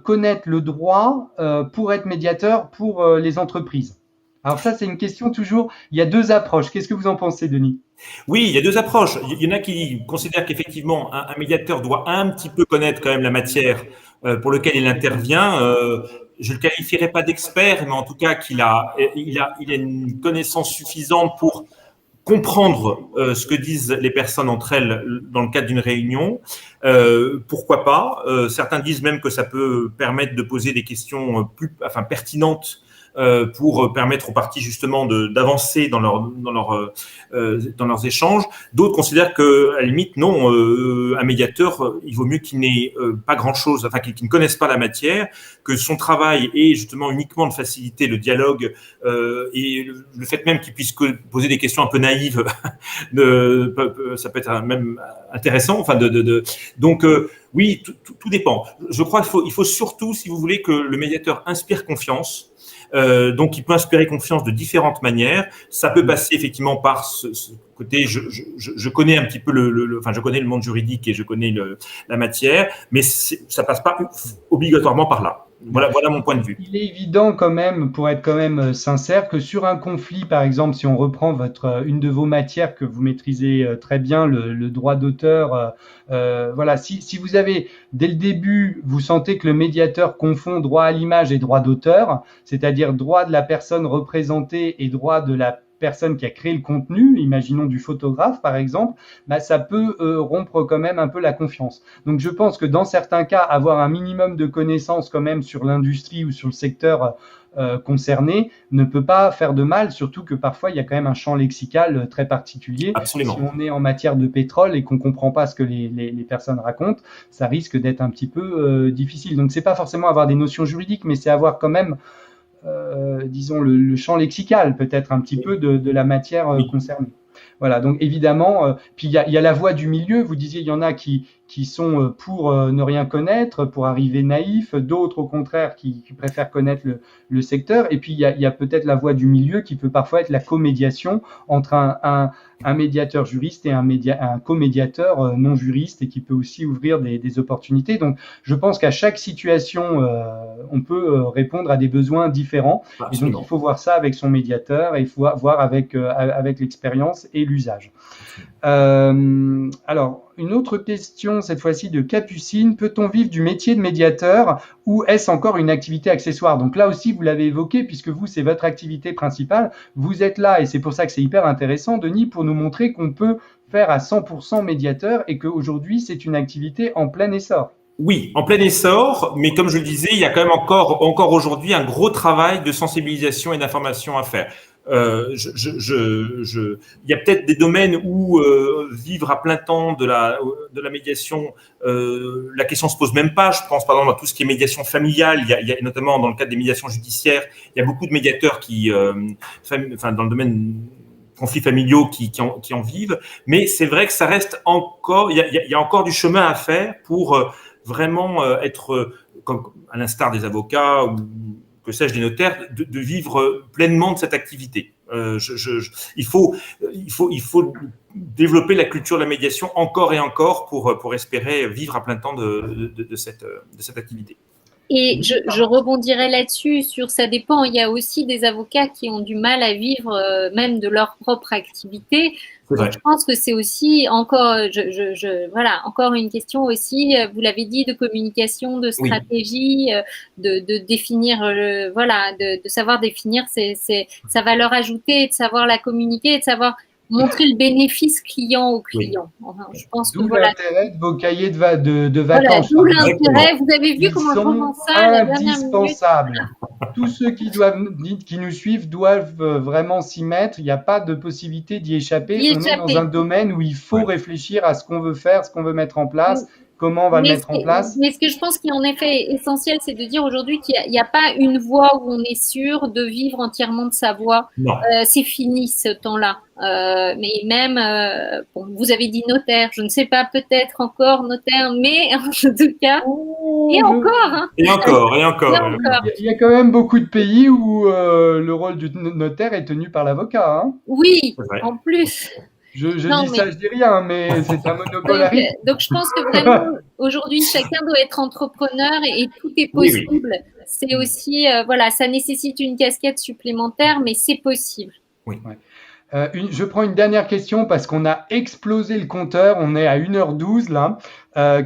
connaître le droit pour être médiateur pour les entreprises. Alors ça, c'est une question toujours, il y a deux approches. Qu'est-ce que vous en pensez, Denis? Oui, il y a deux approches. Il y en a qui considèrent qu'effectivement, un médiateur doit un petit peu connaître quand même la matière pour laquelle il intervient. Je ne le qualifierais pas d'expert, mais en tout cas qu'il a une connaissance suffisante pour comprendre ce que disent les personnes entre elles dans le cadre d'une réunion. Pourquoi pas? Certains disent même que ça peut permettre de poser des questions pertinentes pour permettre aux parties justement d'avancer dans leurs échanges. D'autres considèrent que, à la limite, non, un médiateur, il vaut mieux qu'il n'ait pas grand-chose, qu'il ne connaisse pas la matière, que son travail est justement uniquement de faciliter le dialogue et le fait même qu'il puisse poser des questions un peu naïves, ça peut être même intéressant. Donc, oui, tout dépend. Je crois qu'il faut surtout, si vous voulez, que le médiateur inspire confiance. Donc, il peut inspirer confiance de différentes manières. Ça peut passer effectivement par côté, je connais un petit peu enfin, je connais le monde juridique et je connais la matière, mais ça passe pas obligatoirement par là. Voilà mon point de vue. Il est évident quand même, pour être quand même sincère, que sur un conflit, par exemple, si on reprend une de vos matières que vous maîtrisez très bien, le droit d'auteur, voilà, si vous avez, dès le début, vous sentez que le médiateur confond droit à l'image et droit d'auteur, c'est-à-dire droit de la personne représentée et droit de la personne qui a créé le contenu, imaginons du photographe par exemple, bah, ça peut rompre quand même un peu la confiance. Donc je pense que dans certains cas, avoir un minimum de connaissances quand même sur l'industrie ou sur le secteur concerné ne peut pas faire de mal, surtout que parfois il y a quand même un champ lexical très particulier. Absolument. Si on est en matière de pétrole et qu'on comprend pas ce que les personnes racontent, ça risque d'être un petit peu difficile. Donc c'est pas forcément avoir des notions juridiques, mais c'est avoir quand même disons le champ lexical peut-être un petit peu de la matière concernée. Voilà, donc évidemment, puis il y a la voie du milieu. Vous disiez, il y en a qui sont pour ne rien connaître, pour arriver naïfs, d'autres au contraire qui préfèrent connaître le secteur. Et puis il y a peut-être la voie du milieu qui peut parfois être la comédiation entre un médiateur juriste et un comédiateur non juriste, et qui peut aussi ouvrir des opportunités. Donc je pense qu'à chaque situation, on peut répondre à des besoins différents. Absolument. Et donc il faut voir ça avec son médiateur, et il faut voir avec l'expérience et l'usage. Alors, une autre question, cette fois-ci de Capucine. Peut-on vivre du métier de médiateur, ou est-ce encore une activité accessoire? Donc là aussi, vous l'avez évoqué, puisque vous, c'est votre activité principale. Vous êtes là, et c'est pour ça que c'est hyper intéressant, Denis, pour nous montrer qu'on peut faire à 100% médiateur, et qu'aujourd'hui, c'est une activité en plein essor. Oui, en plein essor, mais comme je le disais, il y a quand même encore aujourd'hui un gros travail de sensibilisation et d'information à faire. Il y a peut-être des domaines où vivre à plein temps de la médiation, la question se pose même pas. Je pense par exemple à tout ce qui est médiation familiale. Il y a notamment dans le cadre des médiations judiciaires, il y a beaucoup de médiateurs dans le domaine conflits familiaux qui en vivent. Mais c'est vrai que ça reste encore, il y a encore du chemin à faire pour vraiment être, comme à l'instar des avocats ou que sais-je, des notaires, de vivre pleinement de cette activité. Il faut développer la culture de la médiation encore et encore pour espérer vivre à plein temps de cette activité. Et je rebondirai là-dessus, ça dépend. Il y a aussi des avocats qui ont du mal à vivre même de leur propre activité. Donc, je pense que c'est aussi encore, encore une question aussi, vous l'avez dit, de communication, de stratégie, de définir, de savoir définir sa valeur ajoutée, de savoir la communiquer, de savoir montrer le bénéfice client au client. Enfin, je pense que l'intérêt de vos cahiers de vacances. D'où l'intérêt. Vous avez vu comment je commence ça la dernière minute. Indispensables. Tous ceux qui nous suivent doivent vraiment s'y mettre. Il n'y a pas de possibilité d'y échapper. On est dans un domaine où il faut réfléchir à ce qu'on veut faire, ce qu'on veut mettre en place. Comment on va le mettre en place? Mais ce que je pense qui est en effet essentiel, c'est de dire aujourd'hui qu'il n'y a pas une voie où on est sûr de vivre entièrement de sa voix. C'est fini ce temps-là. Mais même, vous avez dit notaire, je ne sais pas, peut-être encore notaire, mais en tout cas, et encore. Il y a quand même beaucoup de pays où le rôle du notaire est tenu par l'avocat. Hein. Oui, en plus. Je dis rien, mais c'est un monopole. Donc, je pense que vraiment, aujourd'hui, chacun doit être entrepreneur et tout est possible. Oui. C'est aussi, ça nécessite une casquette supplémentaire, mais c'est possible. Oui. Je prends une dernière question parce qu'on a explosé le compteur. On est à 1h12 là.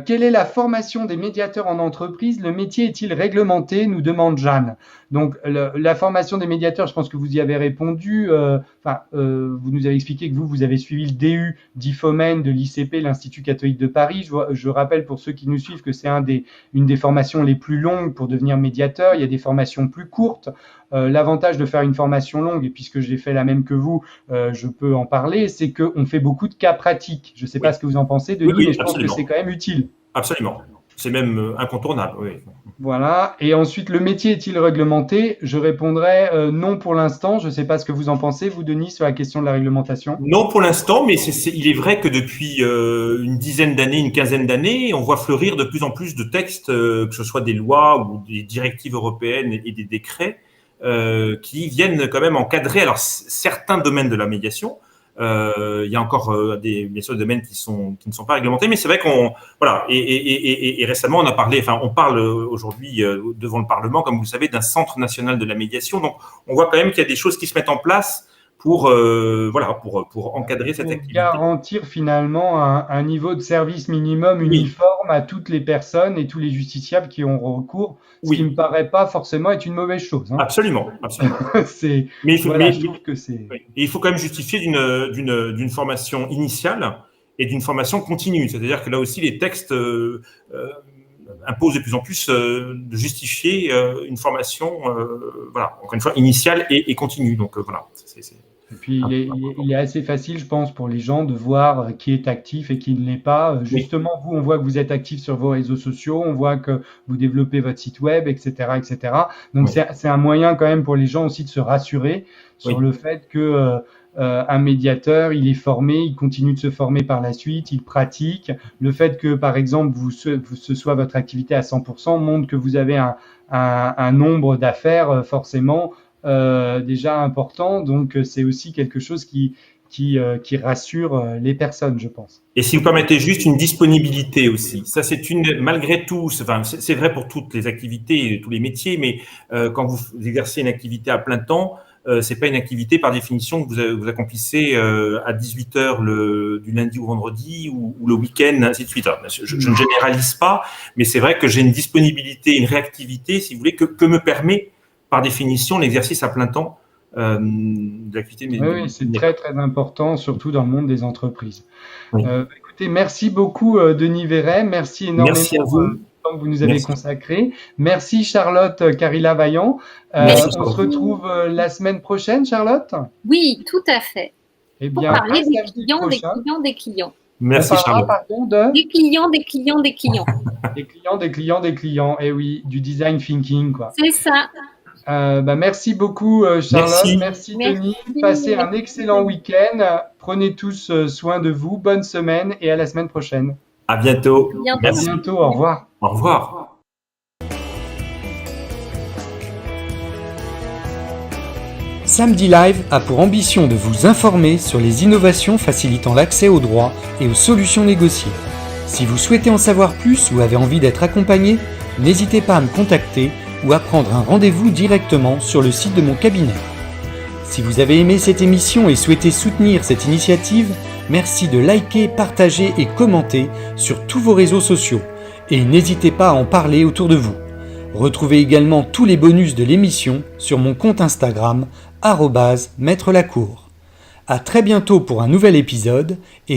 Quelle est la formation des médiateurs en entreprise? Le métier est-il réglementé? Nous demande Jeanne. Donc, la formation des médiateurs, je pense que vous y avez répondu. Vous nous avez expliqué que vous avez suivi le DU d'IFOMEN de l'ICP, l'Institut catholique de Paris. Je rappelle pour ceux qui nous suivent que c'est une des formations les plus longues pour devenir médiateur. Il y a des formations plus courtes. L'avantage de faire une formation longue, et puisque j'ai fait la même que vous, je peux en parler, c'est qu'on fait beaucoup de cas pratiques. Je ne sais pas ce que vous en pensez, Denis, mais je pense que c'est quand même utile. Absolument. C'est même incontournable. Oui. Voilà. Et ensuite, le métier est-il réglementé? Je répondrai non pour l'instant. Je ne sais pas ce que vous en pensez, vous, Denis, sur la question de la réglementation. Non pour l'instant, mais il est vrai que depuis une dizaine d'années, une quinzaine d'années, on voit fleurir de plus en plus de textes, que ce soit des lois ou des directives européennes et des décrets, qui viennent quand même encadrer certains domaines de la médiation. Il y a encore bien sûr des domaines qui ne sont pas réglementés, mais c'est vrai voilà. Et récemment, on parle aujourd'hui devant le Parlement, comme vous le savez, d'un centre national de la médiation. Donc, on voit quand même qu'il y a des choses qui se mettent en place pour encadrer cette activité. Garantir finalement un niveau de service minimum uniforme à toutes les personnes et tous les justiciables qui ont recours, ce qui ne me paraît pas forcément être une mauvaise chose. Hein. Absolument. Je trouve que c'est... Il faut quand même justifier d'une formation initiale et d'une formation continue. C'est-à-dire que là aussi, les textes imposent de plus en plus de justifier une formation, encore une fois, initiale et continue. Donc voilà. Et puis, il est assez facile, je pense, pour les gens de voir qui est actif et qui ne l'est pas. Justement, vous, on voit que vous êtes actif sur vos réseaux sociaux, on voit que vous développez votre site web, etc., etc. Donc, c'est un moyen quand même pour les gens aussi de se rassurer sur le fait que un médiateur, il est formé, il continue de se former par la suite, il pratique. Le fait que, par exemple, ce soit votre activité à 100% montre que vous avez un nombre d'affaires forcément déjà important, donc c'est aussi quelque chose qui rassure les personnes, je pense. Et si vous permettez juste une disponibilité aussi, ça malgré tout, c'est vrai pour toutes les activités, tous les métiers, mais quand vous exercez une activité à plein temps, c'est pas une activité par définition que vous accomplissez à 18h du lundi au vendredi ou le week-end, ainsi de suite. Alors, je ne généralise pas, mais c'est vrai que j'ai une disponibilité, une réactivité, si vous voulez, que me permet par définition l'exercice à plein temps de l'activité. Oui, c'est très très important, surtout dans le monde des entreprises. Écoutez, merci beaucoup Denis Verret, merci énormément pour le temps que vous nous avez consacré. Merci Charlotte Carilla-Vaillant. On se retrouve la semaine prochaine, Charlotte? Oui, tout à fait. Eh bien, pour parler des clients. Merci Charlotte. Des clients. Des clients. Et oui, du design thinking, quoi. C'est ça. Merci beaucoup Charlotte, merci Denis, passez un excellent week-end, prenez tous soin de vous, bonne semaine et à la semaine prochaine. À bientôt. À bientôt, au revoir. Au revoir. Samedi Live a pour ambition de vous informer sur les innovations facilitant l'accès aux droits et aux solutions négociées. Si vous souhaitez en savoir plus ou avez envie d'être accompagné, n'hésitez pas à me contacter ou à prendre un rendez-vous directement sur le site de mon cabinet. Si vous avez aimé cette émission et souhaitez soutenir cette initiative, merci de liker, partager et commenter sur tous vos réseaux sociaux et n'hésitez pas à en parler autour de vous. Retrouvez également tous les bonus de l'émission sur mon compte Instagram @maître Lacour. À très bientôt pour un nouvel épisode et